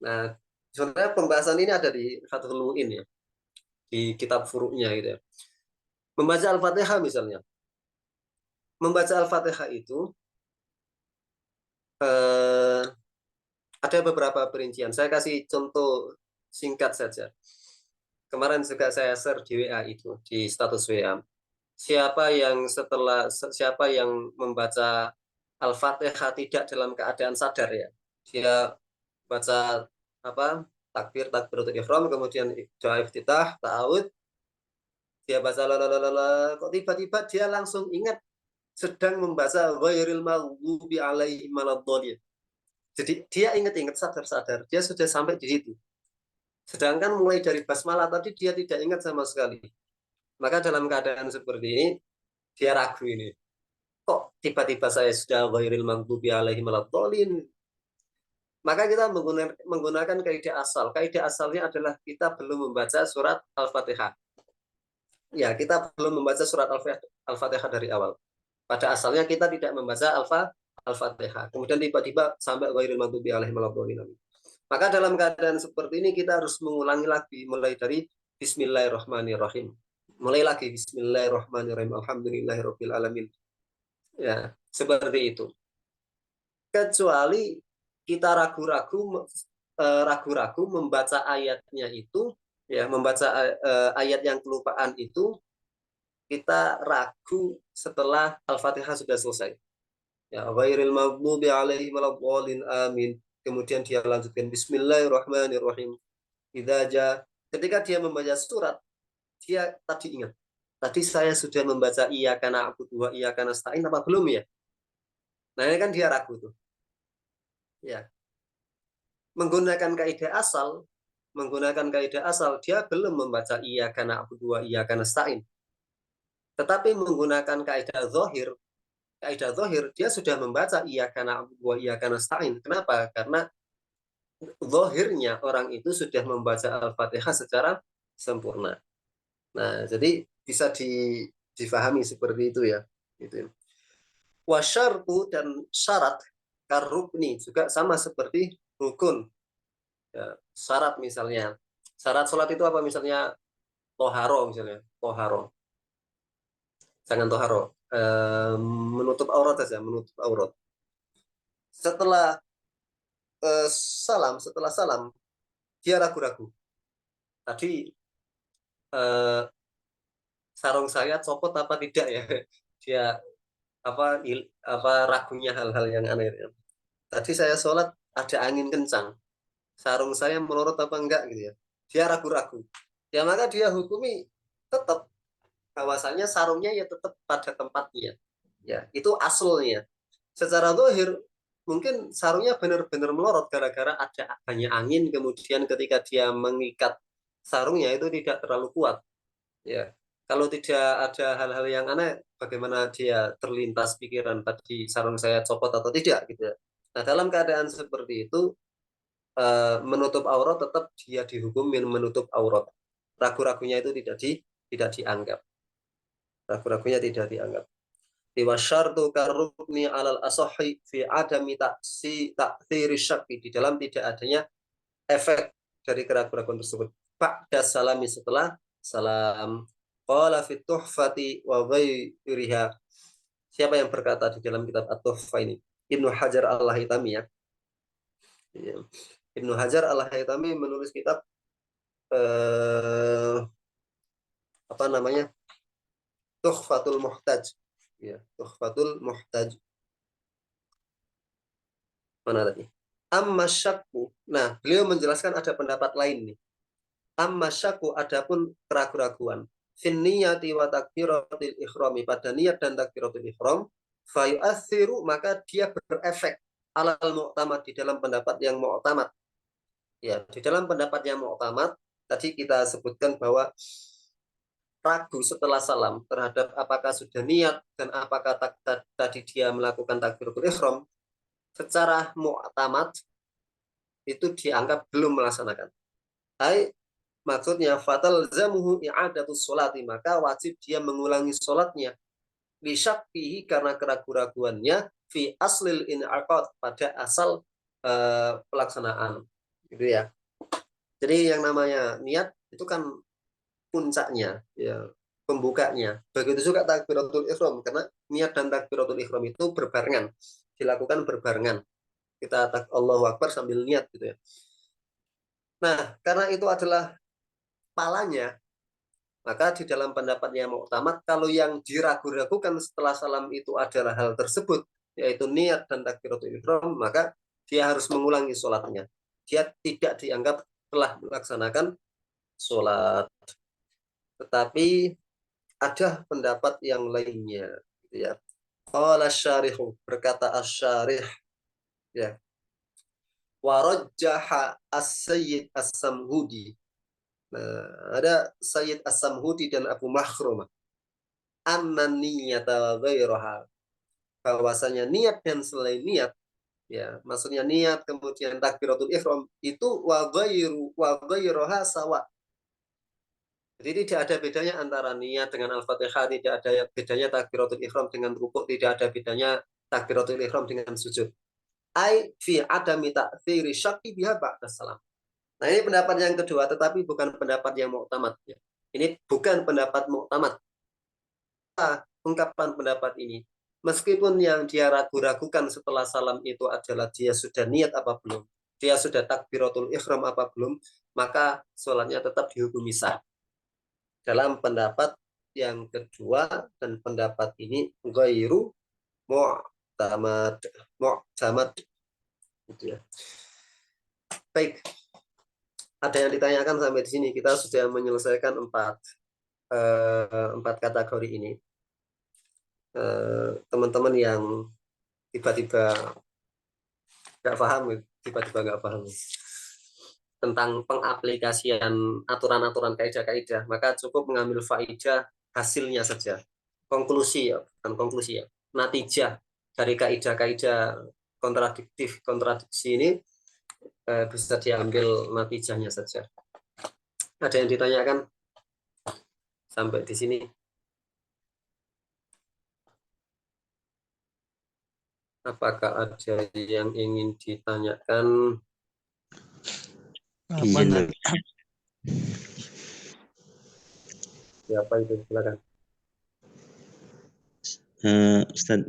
Nah, sebenarnya pembahasan ini ada di Fathul Mu'in ya, di kitab furu'nya gitu ya. Membaca Al-Fatihah misalnya. Membaca Al-Fatihah itu eh, ada beberapa perincian. Saya kasih contoh singkat saja. Kemarin juga saya share di WA itu, di status WA. siapa yang membaca Al-Fatihah tidak dalam keadaan sadar ya. Dia baca apa? Takbiratul ihram, kemudian doa iftitah, ta'awud, dia baca la, kok tiba-tiba dia langsung ingat sedang membaca ghairil maghdubi alaihim waladdallin. Jadi dia ingat-ingat sadar-sadar, dia sudah sampai di situ. Sedangkan mulai dari basmalah tadi dia tidak ingat sama sekali. Maka dalam keadaan seperti ini, dia ragu ini. Kok tiba-tiba saya sudah ghairil maghdubi alaihim waladdallin? Maka kita menggunakan kaidah asal. Kaidah asalnya adalah kita belum membaca surat Al-Fatihah. Ya, kita belum membaca surat Al-Fatihah dari awal. Pada asalnya kita tidak membaca Al-Fatihah. Kemudian tiba-tiba sampai ghairil maghdubi alaihim waladdallin. Maka dalam keadaan seperti ini kita harus mengulangi lagi mulai dari Bismillahirrahmanirrahim. Mulai lagi Bismillahirrahmanirrahim. Alhamdulillahirabbil alamin. Ya, seperti itu. Kecuali kita ragu-ragu membaca ayatnya itu, ya, membaca ayat yang kelupaan itu, kita ragu setelah Al-Fatihah sudah selesai. Ya, ghairil maghdubi alaihim waladdallin amin. Kemudian dia lanjutkan Bismillahirrahmanirrahim. Ketika dia membaca surat, dia tadi ingat. Tadi saya sudah membaca iyyaka na'budu wa iyyaka nasta'in apa belum ya? Nah, ini kan dia ragu tuh. Ya. Menggunakan kaidah asal, dia belum membaca iyyaka na'budu wa iyyaka nasta'in. Tetapi menggunakan kaidah zahir dia sudah membaca iyyaka na'budu wa iyyaka nasta'in. Kenapa? Karena zahirnya orang itu sudah membaca Al-Fatihah secara sempurna. Nah, jadi bisa difahami seperti itu ya. Gitu. Wasyartu dan syarat karukni juga sama seperti rukun. Ya, syarat misalnya. Syarat sholat itu apa misalnya? Toharo misalnya. Toharo. Jangan toharo. Menutup aurat saja. Menutup aurat. Setelah salam, dia ragu-ragu. Tadi sarung saya copot apa tidak ya? Dia apa ragunya hal-hal yang aneh. Tadi saya sholat ada angin kencang, sarung saya melorot apa enggak gitu ya. Dia ragu-ragu. Ya maka dia hukumi tetap bahwasanya sarungnya ya tetap pada tempatnya. Ya, itu asalnya. Secara zahir mungkin sarungnya benar-benar melorot gara-gara ada banyak angin, kemudian ketika dia mengikat sarungnya itu tidak terlalu kuat. Ya, kalau tidak ada hal-hal yang aneh, bagaimana dia terlintas pikiran tadi sarung saya copot atau tidak gitu ya. Nah, dalam keadaan seperti itu menutup aurat tetap dia dihukumin menutup aurat. Ragu-ragunya itu tidak dianggap. Ragu-ragunya tidak dianggap. Wasyartu karukni alal asohi fi adami ta'thiri syakki, di dalam tidak adanya efek dari keraguan tersebut. Ba'da salami, setelah salam. Qala fit tuhfati wa ghairiha. Siapa yang berkata di dalam kitab At-Tuhfah ini? Ibnu Hajar Al-Haytami ya. Ibnu Hajar Al-Haytami menulis kitab apa namanya? Tuhfatul Muhtaj. Ya, Tuhfatul Muhtaj. Mana tadi? Amma syakku. Nah, beliau menjelaskan ada pendapat lain nih. Amma syakku, adapun keraguan-raguan. Finniyati wa takbiratil ikhrami, pada niat dan takbiratul ikhram, fayu'athiru, maka dia berefek alal mu'tamad, di dalam pendapat yang mu'tamad. Ya, di dalam pendapat yang mu'tamad, tadi kita sebutkan bahwa ragu setelah salam terhadap apakah sudah niat dan apakah tadi dia melakukan takbiratul ihram, secara mu'tamad itu dianggap belum melaksanakan. Hai, maksudnya fatal zamuhu i'adatus sholati, maka wajib dia mengulangi sholatnya lisyakihi, karena keraguan-raguannya fi aslil in'aqad, pada asal pelaksanaan gitu ya. Jadi yang namanya niat itu kan puncaknya ya, pembukanya. Begitu juga takbiratul ihram, karena niat dan takbiratul ihram itu berbarengan, dilakukan berbarengan. Kita Allahu Akbar sambil niat gitu ya. Nah, karena itu adalah palanya, Maka di dalam pendapat yang muktamad, kalau yang diragu-ragukan setelah salam itu adalah hal tersebut, yaitu niat dan takbiratul ihram, maka dia harus mengulangi sholatnya. Dia tidak dianggap telah melaksanakan sholat. Tetapi ada pendapat yang lainnya, gitu ya. Qala syarihu, berkata asy-syarih, ya. Warajjaha as-sayyid as-samhudi. Nah, ada Sayyid as-Samhudi dan Abu Makhrumah. Anna niyata wa ghairaha. Bahwasanya niat dan selain niat, ya, maksudnya niat kemudian takbiratul ihram itu wa ghairaha sawa. Jadi tidak ada bedanya antara niat dengan Al-Fatihah, tidak ada bedanya takbiratul ihram dengan rukuk, tidak ada bedanya takbiratul ihram dengan sujud. Ai fi adami ta'thiri syaqi biha ba'da salam. Nah, ini pendapat yang kedua, tetapi bukan pendapat yang muktamad. Ya. Ini bukan pendapat muktamad. Ungkapan pendapat ini, meskipun yang dia ragu-ragukan setelah salam itu adalah dia sudah niat apa belum, dia sudah takbiratul ihram apa belum, maka sholatnya tetap dihukumi sah. Dalam pendapat yang kedua, dan pendapat ini ghairu mu'tamad gitu ya. Baik, ada yang ditanyakan sampai di sini. Kita sudah menyelesaikan empat kategori ini. Teman-teman yang tiba-tiba nggak paham, tiba-tiba nggak paham tentang pengaplikasian aturan-aturan kaidah-kaidah, maka cukup mengambil faidah hasilnya saja. Konklusi ya, bukan konklusi ya, natijah dari kaidah-kaidah kontradiksi ini bisa diambil natijahnya saja. Ada yang ditanyakan sampai di sini? Apakah ada yang ingin ditanyakan? Izin, Siapa itu? Silakan. Ustaz,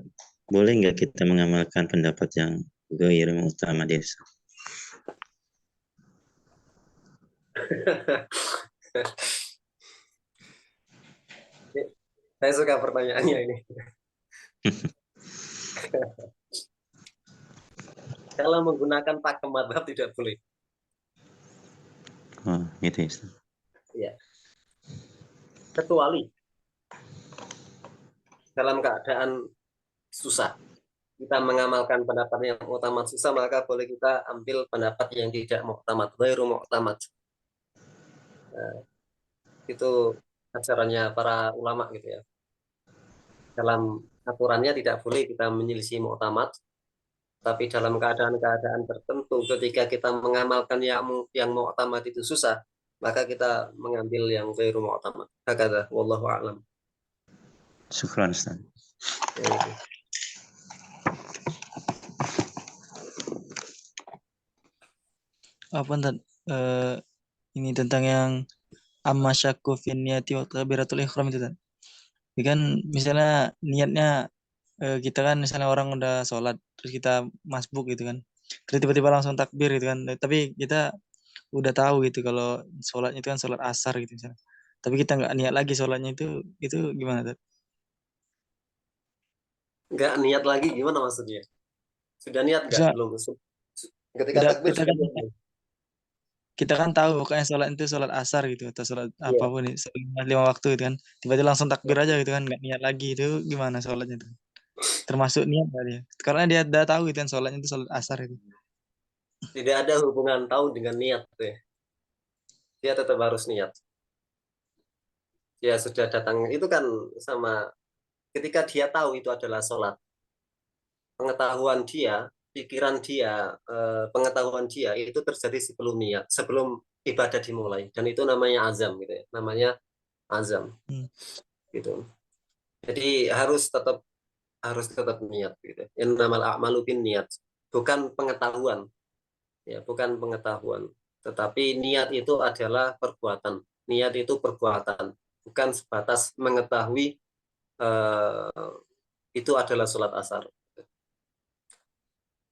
boleh nggak kita mengamalkan pendapat yang ghair mu'tamad desa? Saya suka pertanyaannya ini. Kalau menggunakan pakem madhab tidak boleh. Oh, gitu ya, Ustaz. Ya. Kecuali dalam keadaan susah, kita mengamalkan pendapat yang muktamad susah, maka boleh kita ambil pendapat yang tidak muktamad, ghairu muktamad. Nah, itu ajarannya para ulama gitu ya. Dalam aturannya tidak boleh kita menyelisih muktamad, tapi dalam keadaan-keadaan tertentu ketika kita mengamalkan yang muktamad itu susah, maka kita mengambil yang ghairu muktamad. Hakadha wallahu a'lam. Syukran, Ustaz. Ya, Apa ini tentang yang amma syakku fi niyati wa takbiratul ihram itu kan. Jadi kan misalnya niatnya kita kan misalnya orang udah sholat terus kita masbuk gitu kan. Terus tiba-tiba langsung takbir gitu kan. Tapi kita udah tahu gitu kalau sholatnya itu kan sholat asar gitu misalnya. Tapi kita nggak niat lagi sholatnya itu gimana tuh? nggak niat lagi gimana maksudnya? Sudah niat nggak? Bisa, Belum. Ketika takbir kita sudah kan niat belum? kita kan tahu pokoknya sholat itu sholat asar gitu atau sholat Iya. apapun nih lima waktu gitu kan. Tiba-tiba langsung takbir aja gitu kan nggak niat lagi itu gimana sholatnya tuh? Termasuk niat kali ya. Karena dia udah tahu gitu kan sholatnya itu sholat asar itu. Tidak ada hubungan tahu dengan niat tuh ya. Dia tetap harus niat. Dia sudah datang itu kan sama ketika dia tahu itu adalah sholat. Pengetahuan dia, pikiran dia, pengetahuan dia itu terjadi sebelum niat, sebelum ibadah dimulai. Dan itu namanya azam gitu ya. Namanya azam gitu. Jadi harus tetap niat gitu. Innamal a'malu bin niat. Bukan pengetahuan. Ya, bukan pengetahuan. Tetapi niat itu adalah perbuatan. Niat itu perbuatan, bukan sebatas mengetahui itu adalah sholat asar.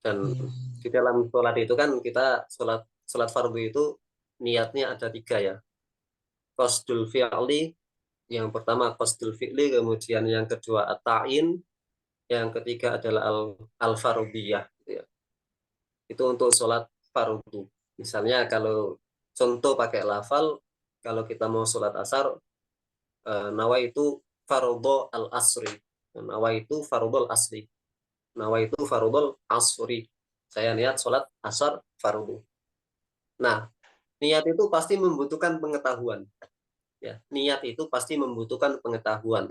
Dan di dalam sholat itu kan kita sholat fardu itu niatnya ada 3 ya. Qasdul fi'li, Yang pertama qasdul fi'li, kemudian yang kedua at-ta'in, yang ketiga adalah al-fardiyah. Gitu ya. Itu untuk sholat fardu. Misalnya kalau contoh pakai lafal, kalau kita mau sholat asar, nawaitu fardhu al-asri. Nawaitu fardhu al-asri. Nawaitu fardhu al-asri. Saya niat sholat asar fardu. Nah, niat itu pasti membutuhkan pengetahuan. Ya, niat itu pasti membutuhkan pengetahuan.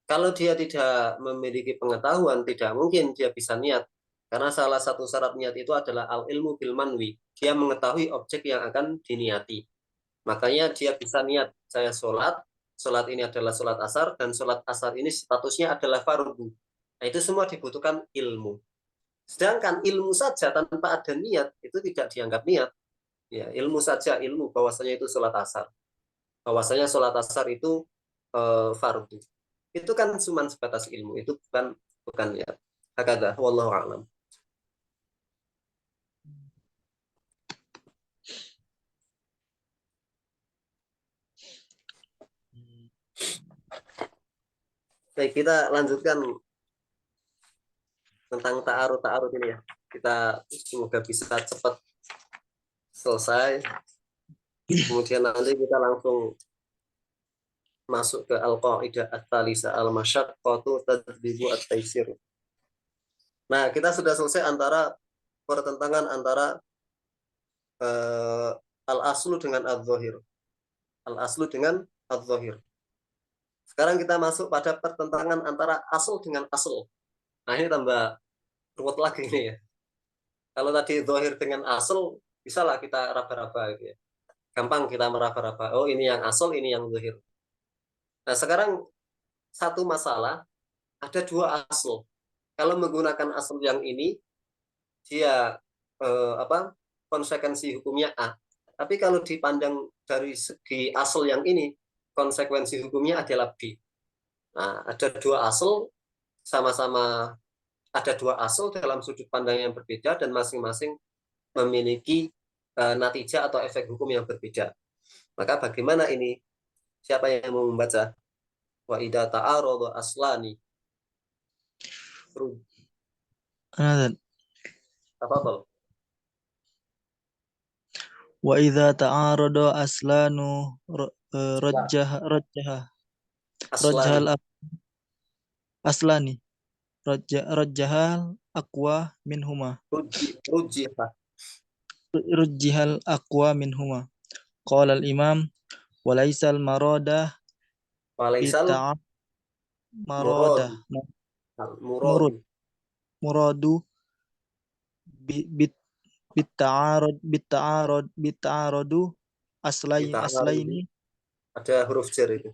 Kalau dia tidak memiliki pengetahuan, tidak mungkin dia bisa niat. Karena salah satu syarat niat itu adalah al-ilmu bil manwi. Dia mengetahui objek yang akan diniati. Makanya dia bisa niat, saya sholat, sholat ini adalah sholat asar, dan sholat asar ini statusnya adalah fardu. Nah, itu semua dibutuhkan ilmu. Sedangkan ilmu saja tanpa ada niat, itu tidak dianggap niat. Ya, ilmu saja, ilmu bahwasanya itu sholat asar. Bahwasanya sholat asar itu fardu. Itu kan cuma sebatas ilmu, itu bukan niat. Hakadha, wallahu a'lam. Baik, kita lanjutkan tentang ta'arud ini ya. Kita semoga bisa cepat selesai. Kemudian nanti kita langsung masuk ke al-qaidah at-tsalitsah al-masyaqqatu tadbibu at-taisir. Nah, kita sudah selesai antara pertentangan antara al-aslu dengan adz-dzahir. Al-aslu dengan adz-dzahir. Sekarang kita masuk pada pertentangan antara asal dengan asal. Nah, ini tambah ruwet lagi nih ya. Kalau tadi zahir dengan asal, bisalah kita raba-raba gitu ya. Gampang kita meraba-raba. Oh, ini yang asal, ini yang zahir. Nah, sekarang satu masalah, ada dua asal. Kalau menggunakan asal yang ini, dia konsekuensi hukumnya A. Tapi kalau dipandang dari segi asal yang ini, konsekuensi hukumnya adalah B. Nah, ada dua asal, sama-sama ada dua asal dalam sudut pandang yang berbeda dan masing-masing memiliki natijah atau efek hukum yang berbeda. Maka bagaimana ini? Siapa yang mau membaca? Wa idza ta'arada aslani. Ada. Tafadhal. Wa idza ta'arada aslanu rajjahal Aslani. aslani rajjahal aqwa minhuma Rujiha. rujjihal aqwa minhuma qala al imam walaisal marada Walaisal bita marada muradu. murud Muradu. muradu bit bita'aradu aslaini Ada huruf jar itu.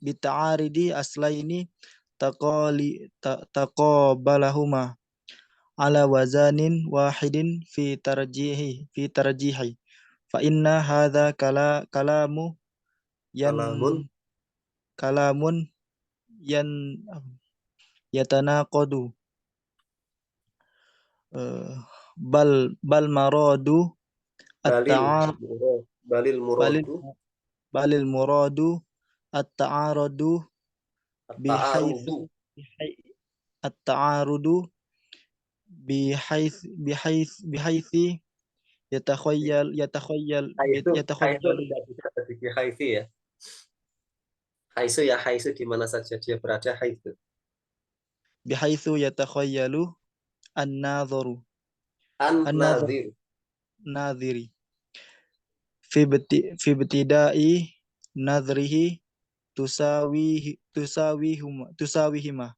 bita'aridi aslaini taqabalahuma ala wazanin wahidin fi tarjihi fa inna hadha kalamu yan Kalamun yan yatanaqadu bal maradu at-ta'ar balil muradu balil muradu at-ta'aradu at-ta'arudu at-ta'arudu bihaithi yatakhayyal Haitsu tidak bisa jadi haitsu ya. Haitsu ya, haitsu di mana saja dia berada, haitsu. bihaitsu yatakhayyalu an-nadharu An-nadhir. nadhiri fi ibtida'i nadhrihi tusawihima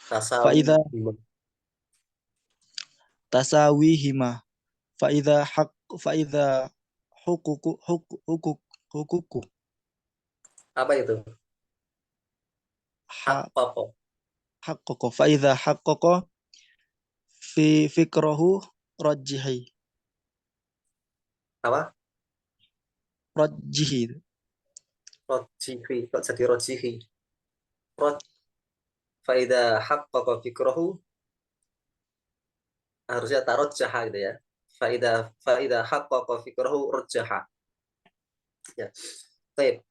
fa idza tasawihima fa idza hukuku Apa itu? Haqqaqo. haqqaqa fa idza haqqaqa fi fikrahu rajjihi Apa? rajjihi Rojihi. Kok jadi rojihi? Faida haqqaqa fikrahu, harusnya tarajjaha gitu ya. Faida haqqaqa fikrahu rajjaha. Ya. Baik.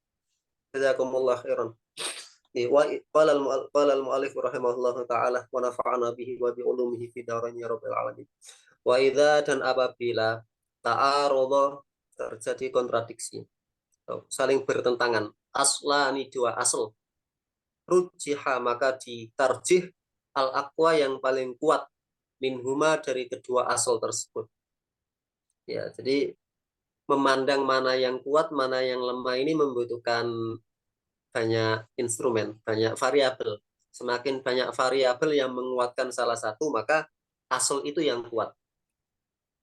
Jazakumullah khairan. Qala al-mu'allif rahimahullahu taala wa nafa'ana bihi wa bi ulumihi fi darain ya rabbal alamin. Wa idza, dan apabila ta'arudha, terjadi kontradiksi, saling bertentangan, aslani, dua asal, rujjiha, maka ditarjih al-aqwa, yang paling kuat, minhuma, dari kedua asal tersebut. Ya, jadi memandang mana yang kuat, mana yang lemah ini membutuhkan banyak instrumen, banyak variabel. Semakin banyak variabel yang menguatkan salah satu, maka asal itu yang kuat.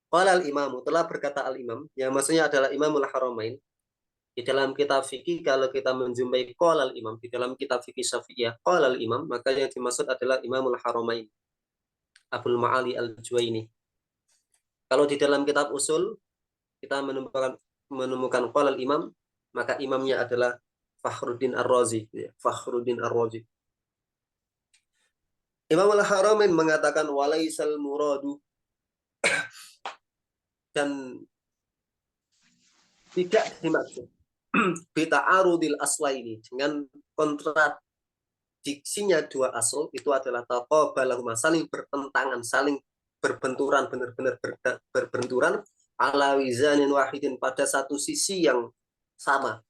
Qala al-imamu, telah berkata al-imam, yang maksudnya adalah Imamul Haramain. Di dalam kitab fikih, kalau kita menjumpai qala al-imam, di dalam kitab fikih Syafi'iyah qala al-imam, maka yang dimaksud adalah Imamul Haramain, Abul Ma'ali al-Juwaini. Kalau di dalam kitab usul, kita menemukan qala al-imam, maka imamnya adalah Fakhruddin Ar-Razi, Fakhruddin Ar-Razi. Imam Al-Haramain mengatakan walaisal muradu, dan tidak dimaksud bita'arudil aslaini, dengan kontradiksinya dua asal itu adalah taqabalahuma, saling bertentangan, saling berbenturan, benar-benar berbenturan, ala wizanin wahidin, pada satu sisi yang sama,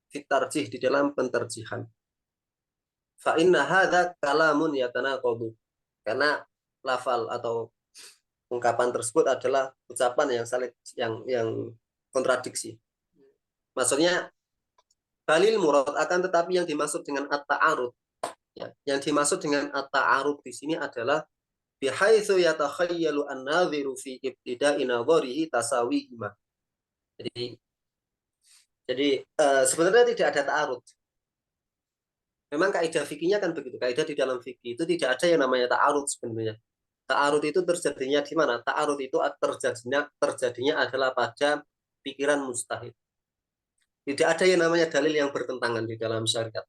fitarjih, di dalam penterjihan. Fa inna hadza kalamun yatanaqadu, karena lafal atau ungkapan tersebut adalah ucapan yang saling yang kontradiksi. Maksudnya balil murad, akan tetapi yang dimaksud dengan at-ta'arud, ya, yang dimaksud dengan at-ta'arud di sini adalah bihaitsu yatakhayyalu an-nadhiru fi ibtida'i nadharihi tasawihima. Jadi sebenarnya tidak ada ta'arud. Memang kaidah fikihnya kan begitu. Kaidah di dalam fikih itu tidak ada yang namanya ta'arud sebenarnya. Ta'arud itu terjadinya di mana? Ta'arud itu terjadinya adalah pada pikiran mustahil. Tidak ada yang namanya dalil yang bertentangan di dalam syariat.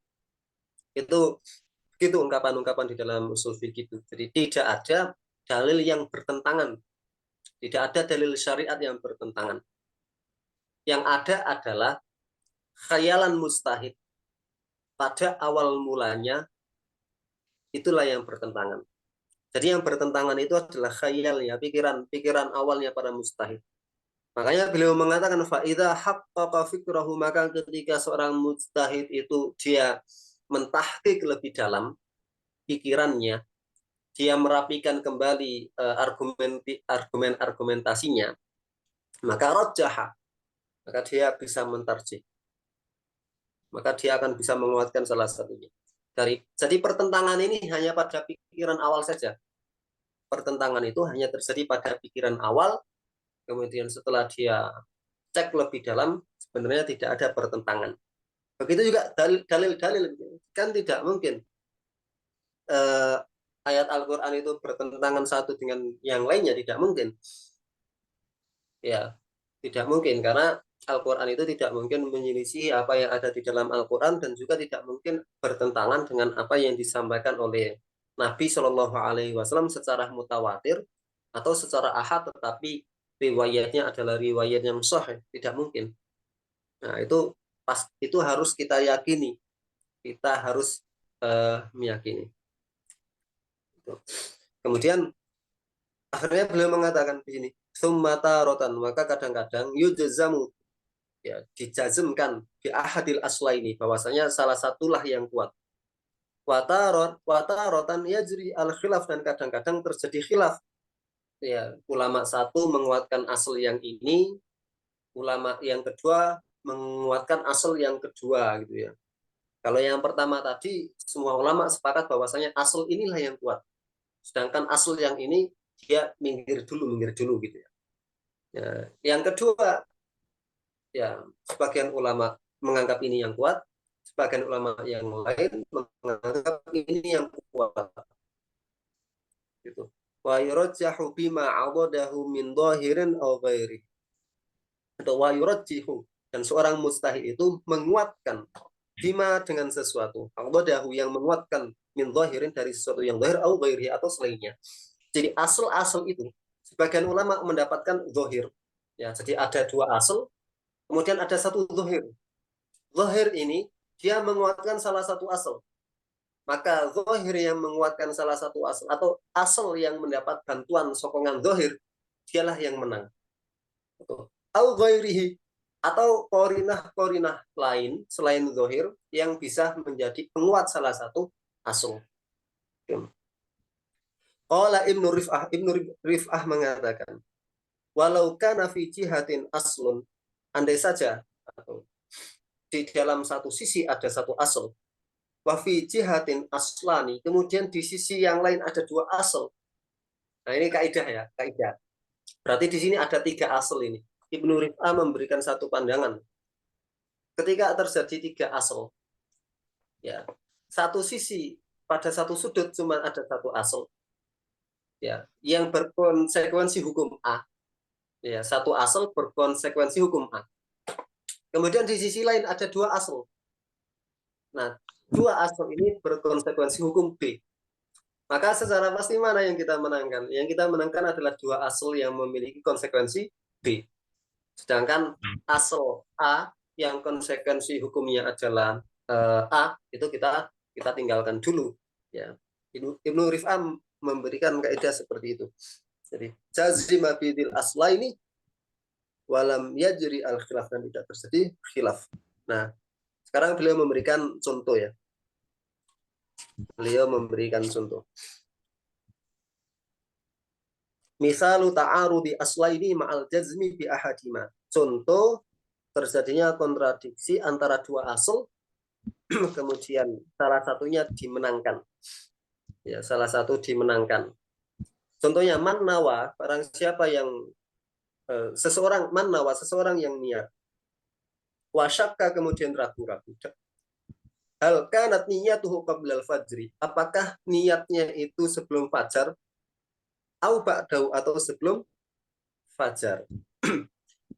Itu ungkapan-ungkapan di dalam usul fikih itu. Jadi tidak ada dalil yang bertentangan. Tidak ada dalil syariat yang bertentangan. Yang ada adalah khayalan mustahil. Pada awal mulanya itulah yang bertentangan. Jadi yang bertentangan itu adalah khayal, ya, pikiran awalnya pada mustahil. Makanya beliau mengatakan fa idza haqqaqa fikrahu, maka ketika seorang mujtahid itu dia mentahqiq lebih dalam pikirannya, dia merapikan kembali argumentasinya, maka rajjaha, maka dia bisa mentarjih. Maka dia akan bisa menguatkan salah satunya. Jadi pertentangan ini hanya pada pikiran awal saja. Pertentangan itu hanya terjadi pada pikiran awal, kemudian setelah dia cek lebih dalam, sebenarnya tidak ada pertentangan. Begitu juga dalil-dalil, kan tidak mungkin ayat Al-Quran itu bertentangan satu dengan yang lainnya, tidak mungkin. Ya, tidak mungkin, karena Al-Quran itu tidak mungkin menyelisih apa yang ada di dalam Al-Quran, dan juga tidak mungkin bertentangan dengan apa yang disampaikan oleh Nabi Shallallahu Alaihi Wasallam secara mutawatir atau secara ahad, tetapi riwayatnya adalah riwayat yang sahih, tidak mungkin. Nah, itu harus kita yakini, kita harus meyakini. Kemudian akhirnya beliau mengatakan di sini, summata rotan, maka kadang-kadang yujzamu, ya, dijazmkan bi ahadil aslaini, bahwasanya salah satulah yang kuat. Watarotan yajri al khilaf, dan kadang-kadang terjadi khilaf. Ya, ulama satu menguatkan asal yang ini, ulama yang kedua menguatkan asal yang kedua, gitu ya. Kalau yang pertama tadi semua ulama sepakat bahwasanya asal inilah yang kuat. Sedangkan asal yang ini dia minggir dulu gitu ya. Ya, yang kedua, ya, sebagian ulama menganggap ini yang kuat, sebagian ulama yang lain menganggap ini yang kuat. Gitu. Wa yurajjahu bima 'adadahu min dhahirin aw ghairi. Atau wa yurajjihu, dan seorang mustahid itu menguatkan bima, dengan sesuatu, 'adadahu, yang menguatkan, min dhahirin, dari sesuatu yang zahir, aw ghairi, atau selainnya. Jadi asal-asal itu sebagian ulama mendapatkan zahir. Ya, jadi ada dua asal, kemudian ada satu zahir. Zahir ini dia menguatkan salah satu asal. Maka zahir yang menguatkan salah satu asal atau asal yang mendapat bantuan sokongan zahir, dialah yang menang. Au ghairihi, atau korinah lain selain zahir yang bisa menjadi penguat salah satu asal. Qala Ibnu Rif'ah mengatakan, walau kana fi jihatin aslun, andai saja atau di dalam satu sisi ada satu asal, wa fi jihatin aslani, kemudian di sisi yang lain ada dua asal. Nah, ini kaidah ya, kaidah. Berarti di sini ada tiga asal ini. Ibnu Rif'ah memberikan satu pandangan. Ketika terjadi tiga asal, ya, satu sisi pada satu sudut cuma ada satu asal, ya, yang berkonsekuensi hukum A. Ya, satu asal berkonsekuensi hukum A. Kemudian di sisi lain ada dua asal. Nah, dua asal ini berkonsekuensi hukum B. Maka secara pasti mana yang kita menangkan? Yang kita menangkan adalah dua asal yang memiliki konsekuensi B. Sedangkan asal A yang konsekuensi hukumnya adalah A, itu kita tinggalkan dulu. Ya. Ibnu Rif'ah memberikan kaidah seperti itu. Jadi jazima bidil asla ini walam yajri al khilaf, dan tidak terjadi khilaf. Nah, sekarang beliau memberikan contoh ya. Beliau memberikan contoh. Misalu ta'arudi aslaini ma'al jazmi bi ahadima. Contoh terjadinya kontradiksi antara dua asal, kemudian salah satunya dimenangkan. Ya, salah satu dimenangkan. Contohnya man nawa, barang siapa yang seseorang man nawa, seseorang yang niat. Wasyakka, kemudian ragu-ragu. Hal kanat niyatuhu qablal fajri. Apakah niatnya itu sebelum fajar? Au ba'dahu, atau sebelum fajar.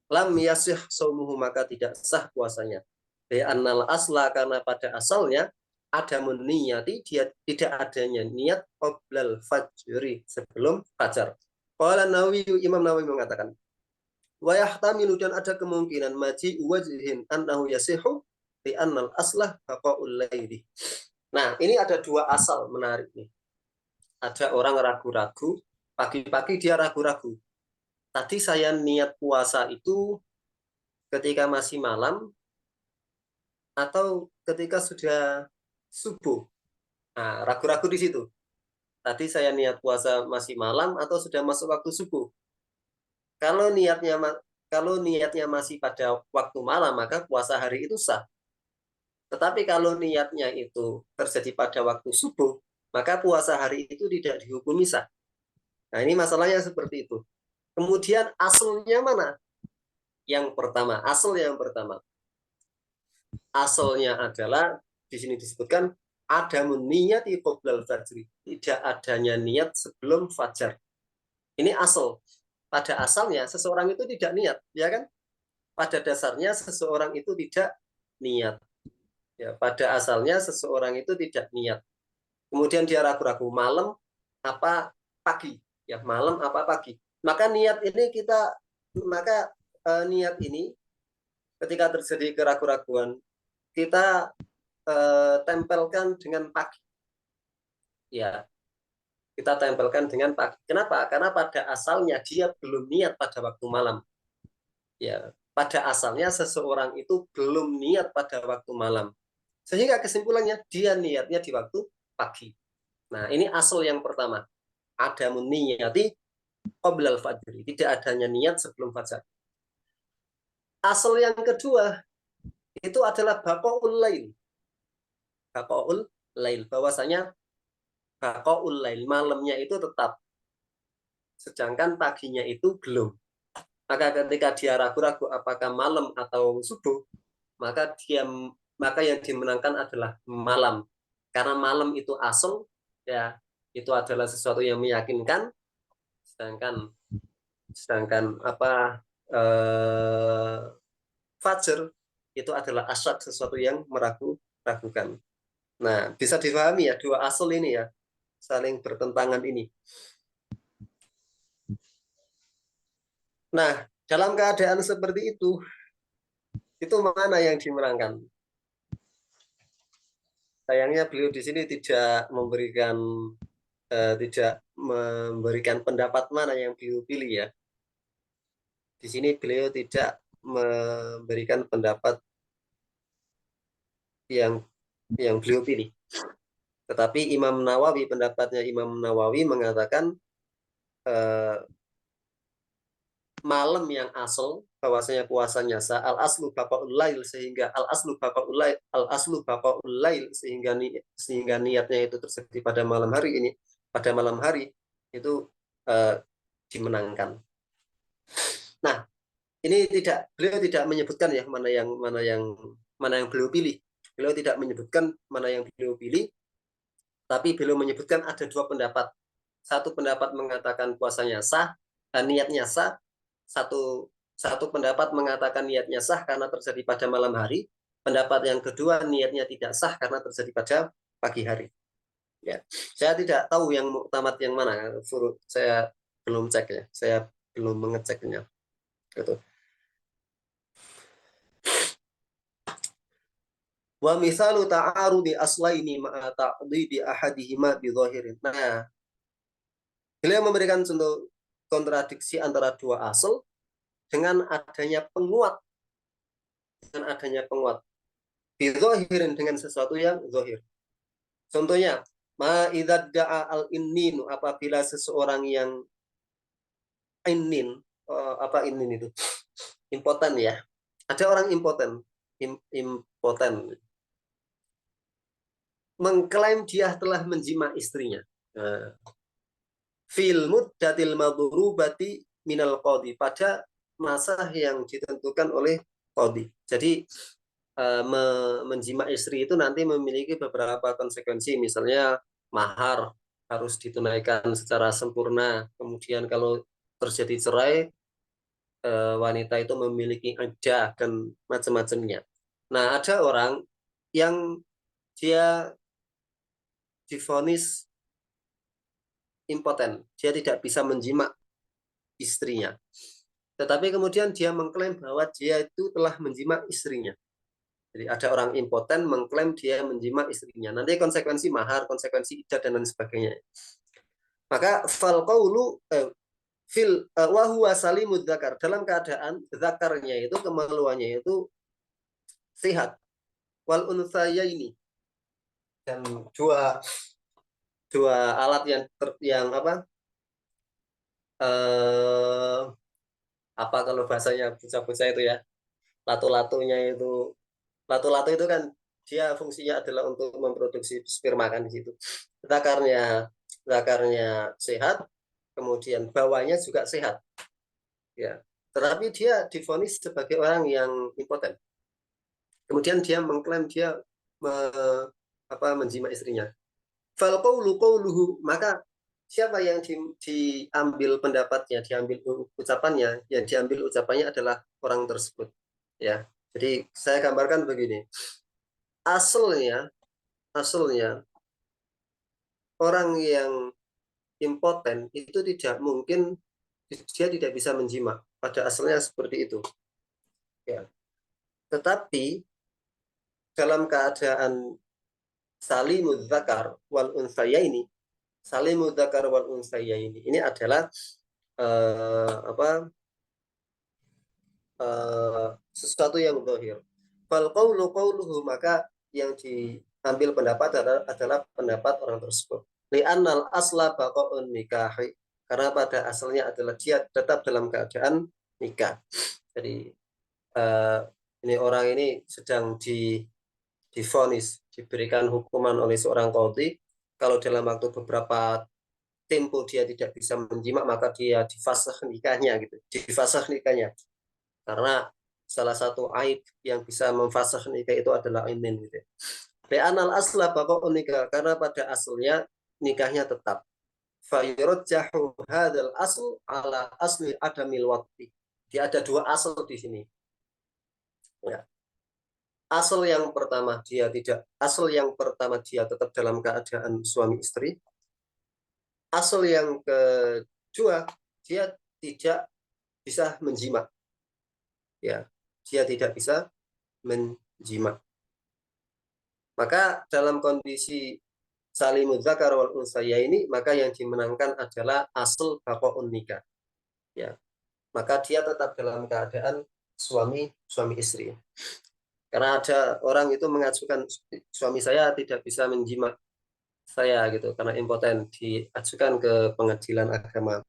Lam yasih saumuhu, maka tidak sah puasanya. Annal asla, karena pada asalnya ada meniyati, dia tidak adanya niat qablal fajri, sebelum fajar. Qala Nawawi, Imam Nawawi mengatakan, wa yahtamilu, dan ada kemungkinan maji wajhin annahu yasihu di annal aslah baqaul laili. Nah, ini ada dua asal menarik nih. Ada orang ragu-ragu, pagi-pagi dia ragu-ragu. Tadi saya niat puasa itu ketika masih malam atau ketika sudah subuh. Nah, ragu-ragu di situ. Tadi saya niat puasa masih malam atau sudah masuk waktu subuh. Kalau niatnya masih pada waktu malam, maka puasa hari itu sah. Tetapi kalau niatnya itu terjadi pada waktu subuh, maka puasa hari itu tidak dihukumi sah. Nah, ini masalahnya seperti itu. Kemudian asalnya mana? Yang pertama, asal yang pertama. Asalnya adalah di sini disebutkan ada niyati qoblal fajri, tidak adanya niat sebelum fajar. Ini asal. Pada asalnya seseorang itu tidak niat, ya kan? Pada dasarnya seseorang itu tidak niat. Ya, pada asalnya seseorang itu tidak niat. Kemudian dia ragu-ragu malam apa pagi, ya malam apa pagi. Maka niat ini niat ini ketika terjadi keraguan-raguan kita tempelkan dengan pagi. Ya, kita tempelkan dengan pagi. Kenapa? Karena pada asalnya dia belum niat pada waktu malam. Ya, pada asalnya seseorang itu belum niat pada waktu malam. Sehingga kesimpulannya dia niatnya di waktu pagi. Nah, ini asal yang pertama. Ada niyati qoblal fajri, tidak adanya niat sebelum fajar. Asal yang kedua itu adalah baqaul lail. Baqaul lail, bahwasanya baqaul lail, malamnya itu tetap, sedangkan paginya itu belum. Maka ketika dia ragu-ragu apakah malam atau subuh, maka yang dimenangkan adalah malam, karena malam itu asal, ya, itu adalah sesuatu yang meyakinkan, sedangkan fajar itu adalah asyak, sesuatu yang meragukan. Nah, bisa difahami ya, dua asal ini ya saling bertentangan ini. Nah, dalam keadaan seperti itu mana yang dimenangkan? sayangnya beliau di sini tidak memberikan pendapat mana yang beliau pilih ya. Di sini beliau tidak memberikan pendapat yang beliau pilih. Tetapi Imam Nawawi, pendapatnya Imam Nawawi mengatakan malam yang asal bahwasanya puasanya al aslu baqaul lail, sehingga al aslu baqaul lail sehingga niatnya itu terjadi pada malam hari ini, pada malam hari itu dimenangkan. Nah, ini beliau tidak menyebutkan ya mana yang beliau pilih. Beliau tidak menyebutkan mana yang beliau pilih, tapi beliau menyebutkan ada dua pendapat. Satu pendapat mengatakan puasanya sah dan niatnya sah. Satu pendapat mengatakan niatnya sah karena terjadi pada malam hari. Pendapat yang kedua niatnya tidak sah karena terjadi pada pagi hari. Ya, saya tidak tahu yang muktamad yang mana. Saya belum cek ya. Saya belum mengeceknya. Gitu. Wa misalu ta'arudi aslaini ma'a ta'didi ahadihima bi dhahirin. Nah, beliau memberikan contoh kontradiksi antara dua asal dengan adanya penguat, bi dhahirin, dengan sesuatu yang zahir. Contohnya, ma idza da'a al inninu, apabila seseorang yang innin, apa innin itu? Impoten ya. Ada orang impoten, mengklaim dia telah menjima istrinya. Fil muddatil madrubati minal qadi, pada masa yang ditentukan oleh qadi. Jadi menjima istri itu nanti memiliki beberapa konsekuensi, misalnya mahar harus ditunaikan secara sempurna. Kemudian kalau terjadi cerai, wanita itu memiliki iddah dan macam-macamnya. Nah, ada orang yang dia divonis impoten, dia tidak bisa menjima istrinya. Tetapi kemudian dia mengklaim bahwa dia itu telah menjima istrinya. Jadi ada orang impoten mengklaim dia menjima istrinya. Nanti konsekuensi mahar, konsekuensi iddah dan lain sebagainya. Maka fal qaulu fil wa huwa salimud dzakar, dalam keadaan zakarnya itu, kemaluannya itu sehat. Wal unsayaini, dan dua alat yang apa kalau bahasanya bocah-bocah itu ya, latu-latunya itu, latu-latu itu kan dia fungsinya adalah untuk memproduksi sperma kan di situ. Zakarnya sehat, kemudian bawahnya juga sehat. Ya. Tetapi dia divonis sebagai orang yang impoten. Kemudian dia mengklaim dia menjima istrinya. Fal qauluhu, maka siapa yang diambil pendapatnya, diambil ucapannya, yang diambil ucapannya adalah orang tersebut. Ya. Jadi saya gambarkan begini. Asalnya orang yang impoten itu tidak mungkin, dia tidak bisa menjima. Pada asalnya seperti itu. Ya. Tetapi dalam keadaan salimud dzakar wal unsayaini, salimud dzakar wal unsayaini ini adalah sesuatu yang zahir. Fal qauluhu, maka yang diambil pendapat adalah pendapat orang tersebut. Li'annal asla baqa'un nikahi, karena pada asalnya adalah dia tetap dalam keadaan nikah. Jadi ini orang ini sedang divonis, diberikan hukuman oleh seorang qadhi. Kalau dalam waktu beberapa tempo dia tidak bisa menjima, maka dia difasakh nikahnya gitu. Difasakh nikahnya. Karena salah satu aib yang bisa memfasakh nikah itu adalah ainin gitu. Li'anal asla baqa'un nikah, karena pada asalnya nikahnya tetap. Fa yurajjahu hadzal asl ala asli adamil waqti. Dia ada dua asal di sini. Ya. Asal yang pertama dia tetap dalam keadaan suami istri. Asal yang kedua, dia tidak bisa menjima. Ya, dia tidak bisa menjima. Maka dalam kondisi salimul dzakar wal unsaya ini, maka yang dimenangkan adalah asal baqaun nikah. Ya. Maka dia tetap dalam keadaan suami istri. Karena ada orang itu mengajukan, suami saya tidak bisa menjima saya gitu karena impoten, diajukan ke pengadilan agama.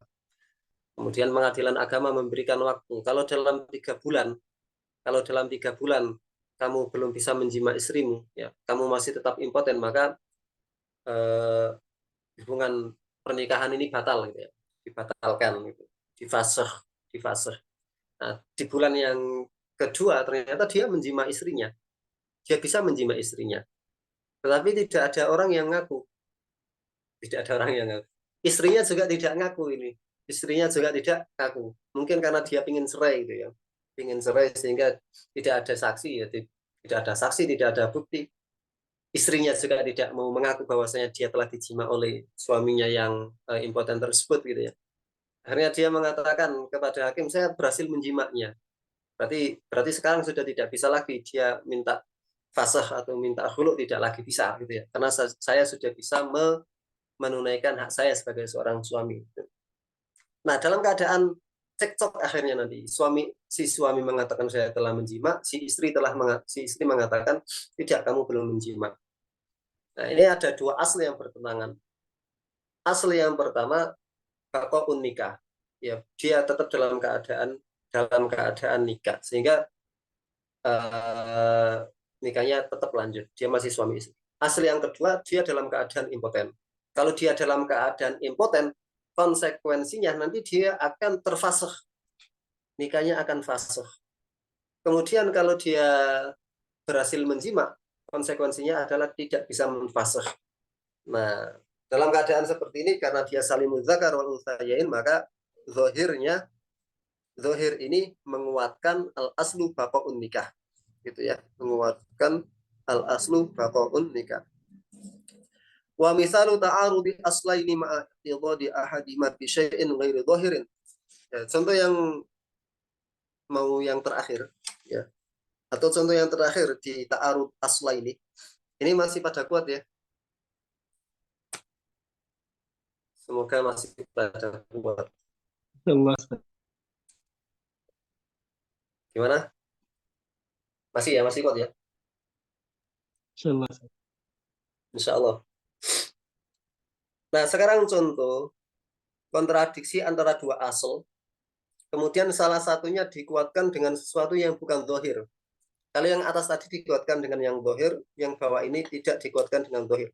Kemudian pengadilan agama memberikan waktu, kalau dalam 3 bulan kamu belum bisa menjima istrimu, ya kamu masih tetap impoten, maka hubungan pernikahan ini batal gitu ya, dibatalkan gitu, difasakh. Nah, di bulan yang kedua ternyata dia menjima istrinya, dia bisa menjima istrinya, tetapi tidak ada orang yang ngaku, istrinya juga tidak ngaku, mungkin karena dia ingin cerai gitu ya, sehingga tidak ada saksi, ya tidak ada bukti. Istrinya juga tidak mau mengaku bahwasanya dia telah dijima oleh suaminya yang impoten tersebut gitu ya. Akhirnya dia mengatakan kepada hakim, saya berhasil menjimaknya. Berarti sekarang sudah tidak bisa lagi dia minta fasakh atau minta khulu, tidak lagi bisa gitu ya. Karena saya sudah bisa menunaikan hak saya sebagai seorang suami. Nah, dalam keadaan cekcok akhirnya nanti si suami mengatakan saya telah menjima, si istri mengatakan tidak, kamu belum menjima. Nah, ini ada 2 asli yang bertentangan. Asli yang pertama baqaun nikah. Ya, dia tetap dalam keadaan nikah, sehingga nikahnya tetap lanjut, dia masih suami istri. Asli yang kedua, dia dalam keadaan impoten. Kalau dia dalam keadaan impoten, konsekuensinya nanti dia akan terfasakh, nikahnya akan fasakh. Kemudian kalau dia berhasil menjima, konsekuensinya adalah tidak bisa menfasakh. Nah, dalam keadaan seperti ini, karena dia salimul dzakar wal unsayain, maka zahir ini menguatkan al aslu baqaun nikah, gitu ya, menguatkan al aslu baqaun nikah. Wa misalu ta'arudi aslaini ma'a idadi ahadima bi syai'in ghairi zahirin. Ya, contoh yang terakhir ya. Atau contoh yang terakhir di ta'arud aslaini. Ini masih pada kuat ya. Semoga masih pada kuat. Gimana? Masih kuat ya? Insya Allah. Nah, sekarang contoh kontradiksi antara 2 asal, kemudian salah satunya dikuatkan dengan sesuatu yang bukan zahir. Kalau yang atas tadi dikuatkan dengan yang zahir, yang bawah ini tidak dikuatkan dengan zahir.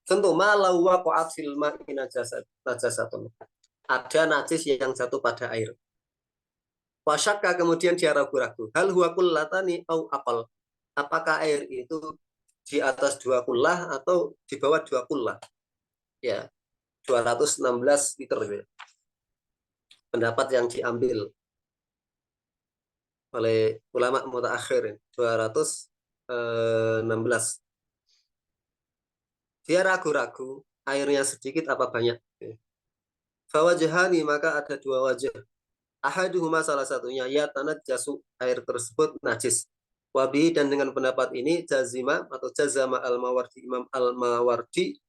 Contoh, malau waqa'at fil ma'i najasatun. Ada najis yang jatuh pada air. Wasyakka, kemudian dia ragu-ragu. Hal huwa kullatani au aqal. Apakah air itu di atas 2 kullah atau di bawah 2 kullah? Ya, 216 liter gitu. Pendapat yang diambil oleh ulama mutaakhir, 216. Dia ragu-ragu, airnya sedikit apa banyak. Fawajhani, maka ada 2 wajah. Ahaduhuma, salah satunya, ya tanajjasu, air tersebut najis. Wabi, dan dengan pendapat ini jazima atau jazama al-Mawardi, Imam al-Mawardi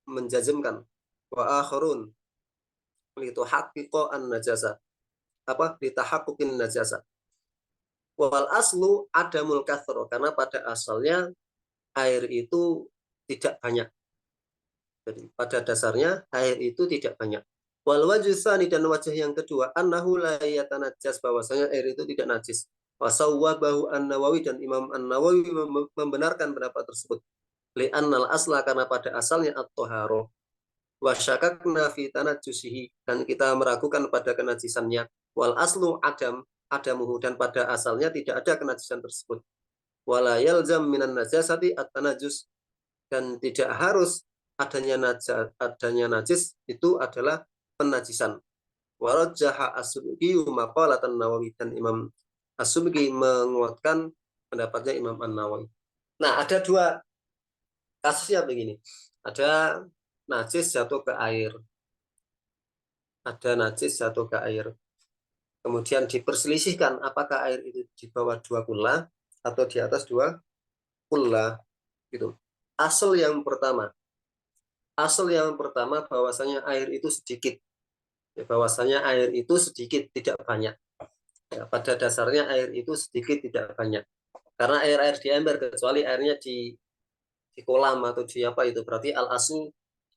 menjazmkan. Wa akharun lituhaqqiqa an-najasa. Litahaqquqin najasa. Wal aslu adamul kathro, karena pada asalnya air itu tidak banyak. Jadi pada dasarnya air itu tidak banyak. Wal wajhani, dan wajah yang kedua, annahu la yatanajjas, bahwasanya air itu tidak najis. Wasawwabahu an-Nawawi, dan Imam an-Nawawi membenarkan pendapat tersebut. Li'annal asla, karena pada asalnya at-taharo. Wa syakakna fi tanajjusihi, dan kita meragukan pada kenajisannya. Wal aslu adamuhu, dan pada asalnya tidak ada kenajisan tersebut. Wala yalzam minan najasati at-tanajjus, dan tidak harus adanya najis itu adalah penajisan. Warajjaha as-Subki maqalatan Nawawi, dan Imam as-Subki menguatkan pendapatnya Imam an-Nawawi. Nah, ada 2 kasusnya begini. Ada najis jatuh ke air. Kemudian diperselisihkan apakah air itu di bawah 2 kullah atau di atas 2 kullah gitu. Asal yang pertama bahwasanya air itu sedikit. Ya, bahwasanya air itu sedikit, tidak banyak. Ya, pada dasarnya air itu sedikit, tidak banyak. Karena air di ember, kecuali airnya di kolam atau di apa itu, berarti al-asli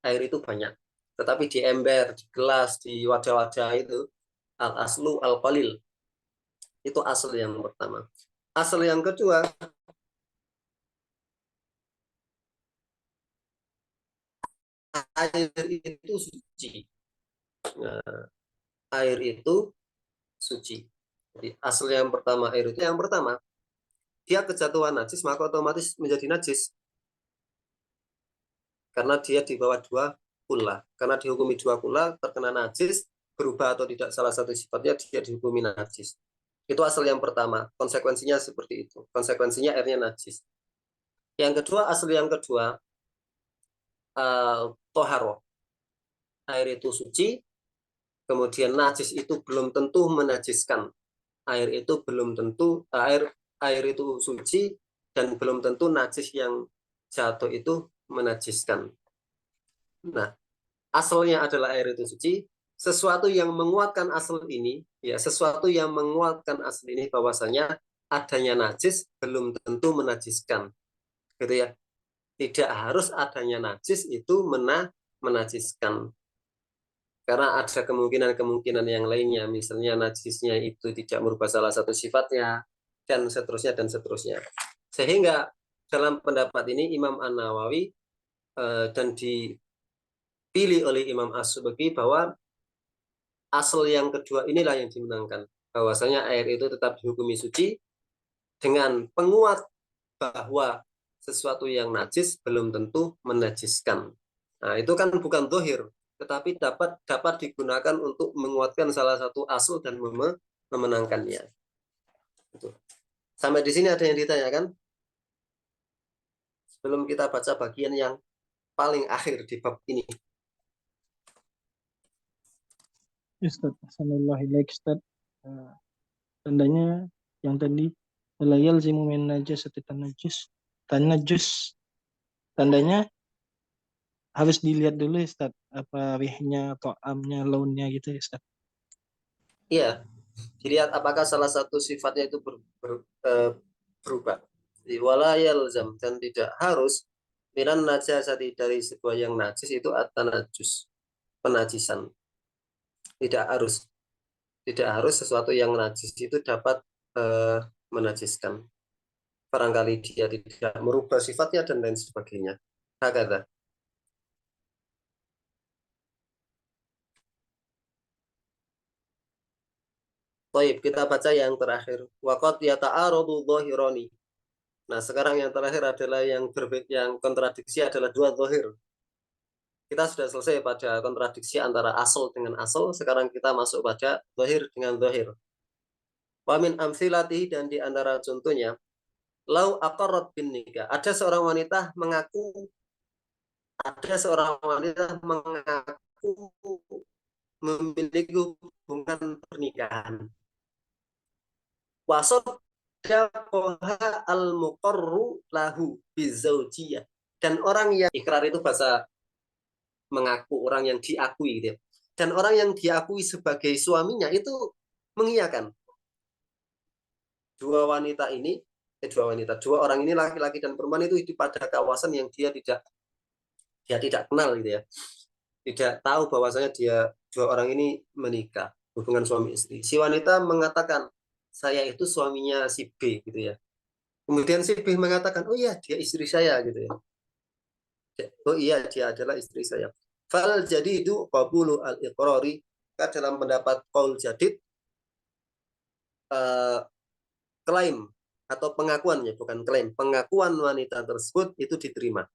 air itu banyak. Tetapi di ember, di gelas, di wadah-wadah itu al-aslu al-qalil. Itu asal yang pertama. Asal yang kedua, air itu suci. Nah, air itu suci. Jadi asal yang pertama, air itu yang pertama, dia kejatuhan najis maka otomatis menjadi najis. Karena dia di bawah 2 kullah. Karena dihukumi 2 kullah, terkena najis, berubah atau tidak salah satu sifatnya, dia dihukumi najis. Itu asal yang pertama. Konsekuensinya seperti itu. Konsekuensinya airnya najis. Yang kedua, asal yang kedua, toharo. Air itu suci, kemudian najis itu belum tentu menajiskan. Air itu belum tentu, air itu suci, dan belum tentu najis yang jatuh itu menajiskan. Nah, asalnya adalah air itu suci, sesuatu yang menguatkan asal ini, ya sesuatu yang menguatkan asal ini bahwasanya adanya najis belum tentu menajiskan, gitu ya. Tidak harus adanya najis itu menajiskan, karena ada kemungkinan-kemungkinan yang lainnya, misalnya najisnya itu tidak merubah salah satu sifatnya, dan seterusnya dan seterusnya. Sehingga dalam pendapat ini Imam An-Nawawi dan dipilih oleh Imam As-Subki bahwa asal yang kedua inilah yang dimenangkan, bahwasanya air itu tetap dihukumi suci dengan penguat bahwa sesuatu yang najis belum tentu menajiskan. Nah, itu kan bukan dohir, tetapi dapat digunakan untuk menguatkan salah satu asal dan memenangkannya. Itu. Sampai di sini ada yang ditanyakan? Sebelum kita baca bagian yang paling akhir di bab ini. Ustaz, Assalamualaikum Ustaz. Tandanya yang tadi la yalzimu min najasati tanajus. Tandanya harus dilihat dulu Ustaz, apa rihnya, to'amnya, launnya gitu ya Ustaz. Iya, dilihat apakah salah satu sifatnya itu berubah. Wala yalzam, dan tidak harus minan najasati, dari sebuah yang najis itu at-tanajus, penajisan. Tidak harus sesuatu yang najis itu dapat menajiskan. Barangkali dia tidak merubah sifatnya dan lain sebagainya. Hakata. Baik, kita baca yang terakhir. Waqad yata'aradu dhahirani. Nah, sekarang yang terakhir adalah yang kontradiksi adalah 2 dhahir. Kita sudah selesai pada kontradiksi antara asal dengan asal, sekarang kita masuk pada dhahir dengan dhahir. Wa min amsilatihi, dan di antara contohnya, lau aqarrat bin nikah. Ada seorang wanita mengaku memiliki hubungan pernikahan. Wasodaqaha al-muqarru lahu bizaujiyah. Dan orang yang ikrar itu bahasa mengaku, orang yang diakui gitu. Dan orang yang diakui sebagai suaminya itu mengiyakan. Dua orang ini, laki-laki dan perempuan, itu pada kawasan yang dia tidak kenal gitu ya. Tidak tahu bahwasanya dua orang ini menikah, hubungan suami istri. Si wanita mengatakan, saya itu suaminya si B gitu ya. Kemudian si B mengatakan, oh iya dia istri saya gitu ya. Oh iya dia adalah istri saya. Fal jadidu qabulu al-iqrari, dalam pendapat qaul jadid, klaim atau pengakuannya, bukan klaim, pengakuan wanita tersebut itu diterima.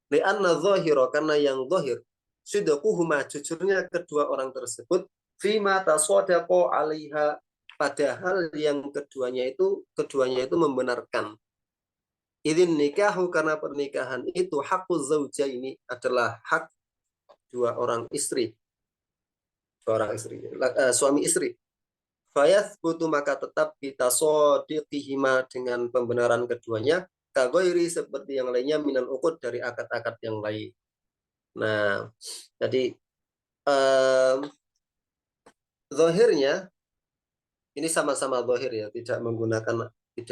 Li'anna dhahira, karena yang dhahir, sidquhuma, jujurnya kedua orang tersebut, fima tasadaqo 'alaiha, padahal yang keduanya itu membenarkan. Idzin nikahu, karena pernikahan itu haqquz zaujaini, adalah hak dua orang istri, suami istri. Fayathbutu maka tetap bitasodiqihima dengan pembenaran keduanya, kagoiri seperti yang lainnya minal uqud dari akad-akad yang lain. Nah, jadi zahirnya ini sama-sama zahir ya, tidak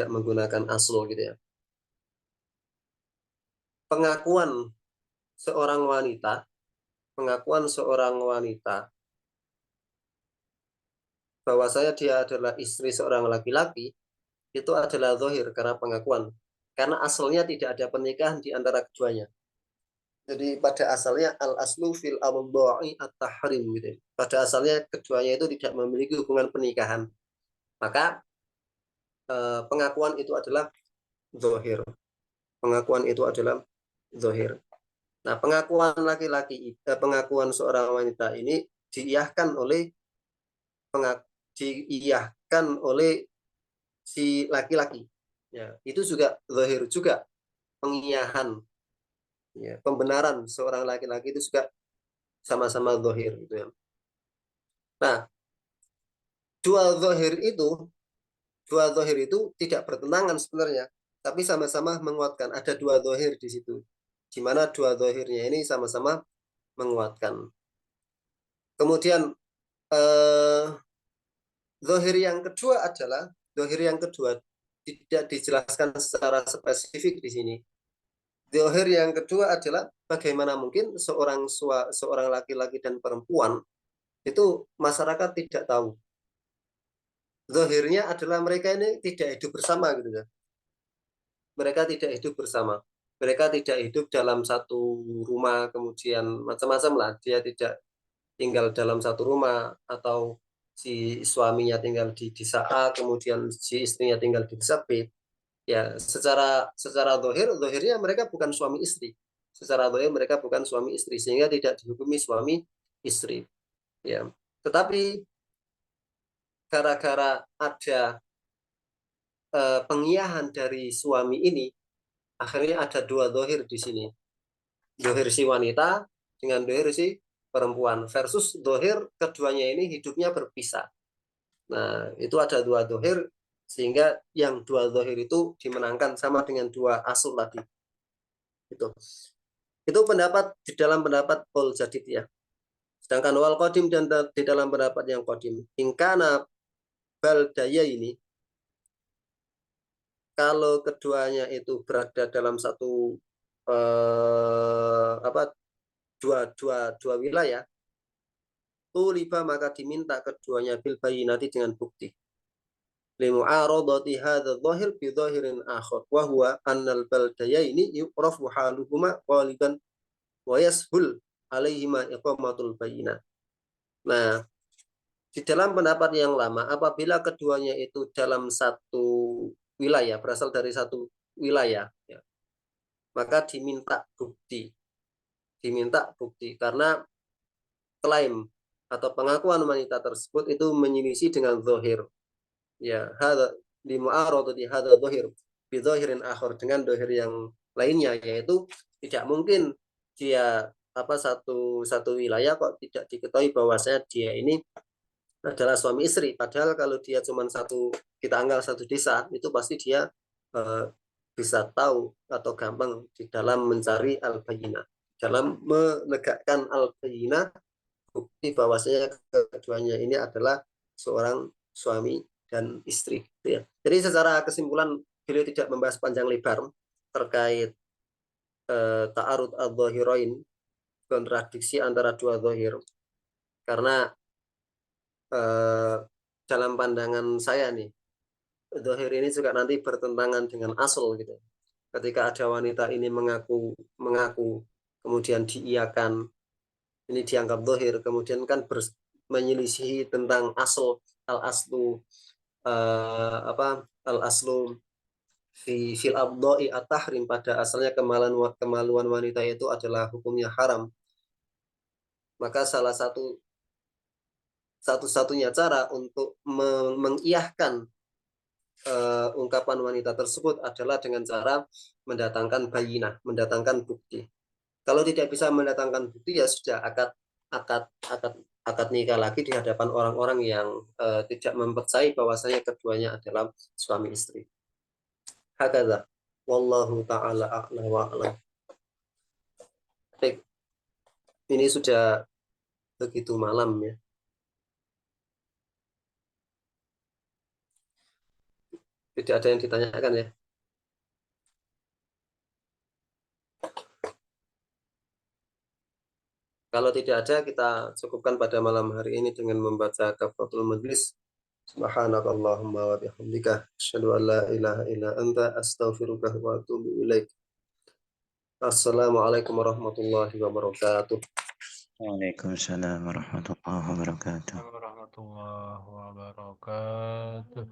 menggunakan asal gitu ya. Pengakuan seorang wanita bahwasanya dia adalah istri seorang laki-laki itu adalah zahir karena pengakuan. Karena asalnya tidak ada pernikahan di antara keduanya. Jadi pada asalnya al-aslu fil amdha'i at-tahrim gitu. Pada asalnya keduanya itu tidak memiliki hubungan pernikahan. Maka pengakuan itu adalah zahir. Pengakuan itu adalah zahir. Nah, pengakuan seorang wanita ini diiyahkan oleh si laki-laki. Ya, itu juga zahir juga pengiyahan. Ya, pembenaran seorang laki-laki itu juga sama-sama zahir gitu ya. Nah, dua zahir itu tidak bertentangan sebenarnya, tapi sama-sama menguatkan. Ada dua zahir di situ, di mana dua zahirnya ini sama-sama menguatkan. Kemudian zahir yang kedua tidak dijelaskan secara spesifik di sini. Zahir yang kedua adalah bagaimana mungkin seorang laki-laki dan perempuan itu masyarakat tidak tahu. Zahirnya adalah mereka ini tidak hidup bersama gitu ya. Mereka tidak hidup bersama. Mereka tidak hidup dalam satu rumah, kemudian macam-macam lah. Dia tidak tinggal dalam satu rumah, atau si suaminya tinggal di desa A, kemudian si istrinya tinggal di desa B. Ya, secara zahirnya mereka bukan suami istri. Secara zahir mereka bukan suami istri, sehingga tidak dihukumi suami istri. Ya, tetapi gara-gara ada pengiyahan dari suami ini, akhirnya ada dua zahir di sini. Zahir si wanita dengan zahir si perempuan, versus zahir keduanya ini hidupnya berpisah. Nah, itu ada dua zahir, sehingga yang dua zahir itu dimenangkan sama dengan dua asal tadi. Itu pendapat di dalam pendapat Qaul Jadid ya. Sedangkan wal qadim dan di dalam pendapat yang qadim, ingkana baldaya ini, kalau keduanya itu berada dalam satu dua wilayah, tuliba maka diminta keduanya bil bayinati dengan bukti. Limu'aradati hadza dhahir bi dhahirin akhar wa huwa annal baldayaini yuqrafu haluhuma qaliban wa yashul alaihima iqamatul bayinah. Nah, di dalam pendapat yang lama, apabila keduanya itu dalam satu wilayah, berasal dari satu wilayah ya, maka diminta bukti karena klaim atau pengakuan wanita tersebut itu menyelisih dengan zahir. Ya, hadza di mu'aradati hadza zahir bi zahirin akhar, dengan zahir yang lainnya, yaitu tidak mungkin dia satu wilayah kok tidak diketahui bahwasanya dia ini adalah suami istri, padahal kalau dia cuma kita anggap satu desa, itu pasti dia bisa tahu atau gampang di dalam mencari al-bayyinah, dalam menegakkan al-bayyinah, bukti bahwasanya keduanya ini adalah seorang suami dan istri. Ya. Jadi secara kesimpulan, beliau tidak membahas panjang lebar terkait ta'arud al-zahirain, kontradiksi antara dua zahir, karena dalam pandangan saya nih, zahir ini juga nanti bertentangan dengan asal gitu. Ketika ada wanita ini mengaku kemudian diiyakan, ini dianggap zahir, kemudian kan menyelisihi tentang asal, al-aslu al-aslu fil abdoi at-tahrim, pada asalnya kemaluan wanita itu adalah hukumnya haram. Maka satu-satunya cara untuk mengiyahkan ungkapan wanita tersebut adalah dengan cara mendatangkan bayinah, mendatangkan bukti. Kalau tidak bisa mendatangkan bukti, ya sudah akad akad nikah lagi di hadapan orang-orang yang tidak mempercayai bahwasanya keduanya adalah suami istri. Hakadha. Wallahu ta'ala a'la wa a'lam. Baik, ini sudah begitu malam ya. Tidak ada yang ditanyakan ya. Kalau tidak ada, kita cukupkan pada malam hari ini dengan membaca kafaratul majlis. Subhanakallahumma wa bihamdika asyhadu an la ilaha illa anta astaghfiruka wa atubu ilaik. Assalamualaikum warahmatullahi wabarakatuh. Waalaikumsalam warahmatullahi wabarakatuh. Warahmatullahi wabarakatuh.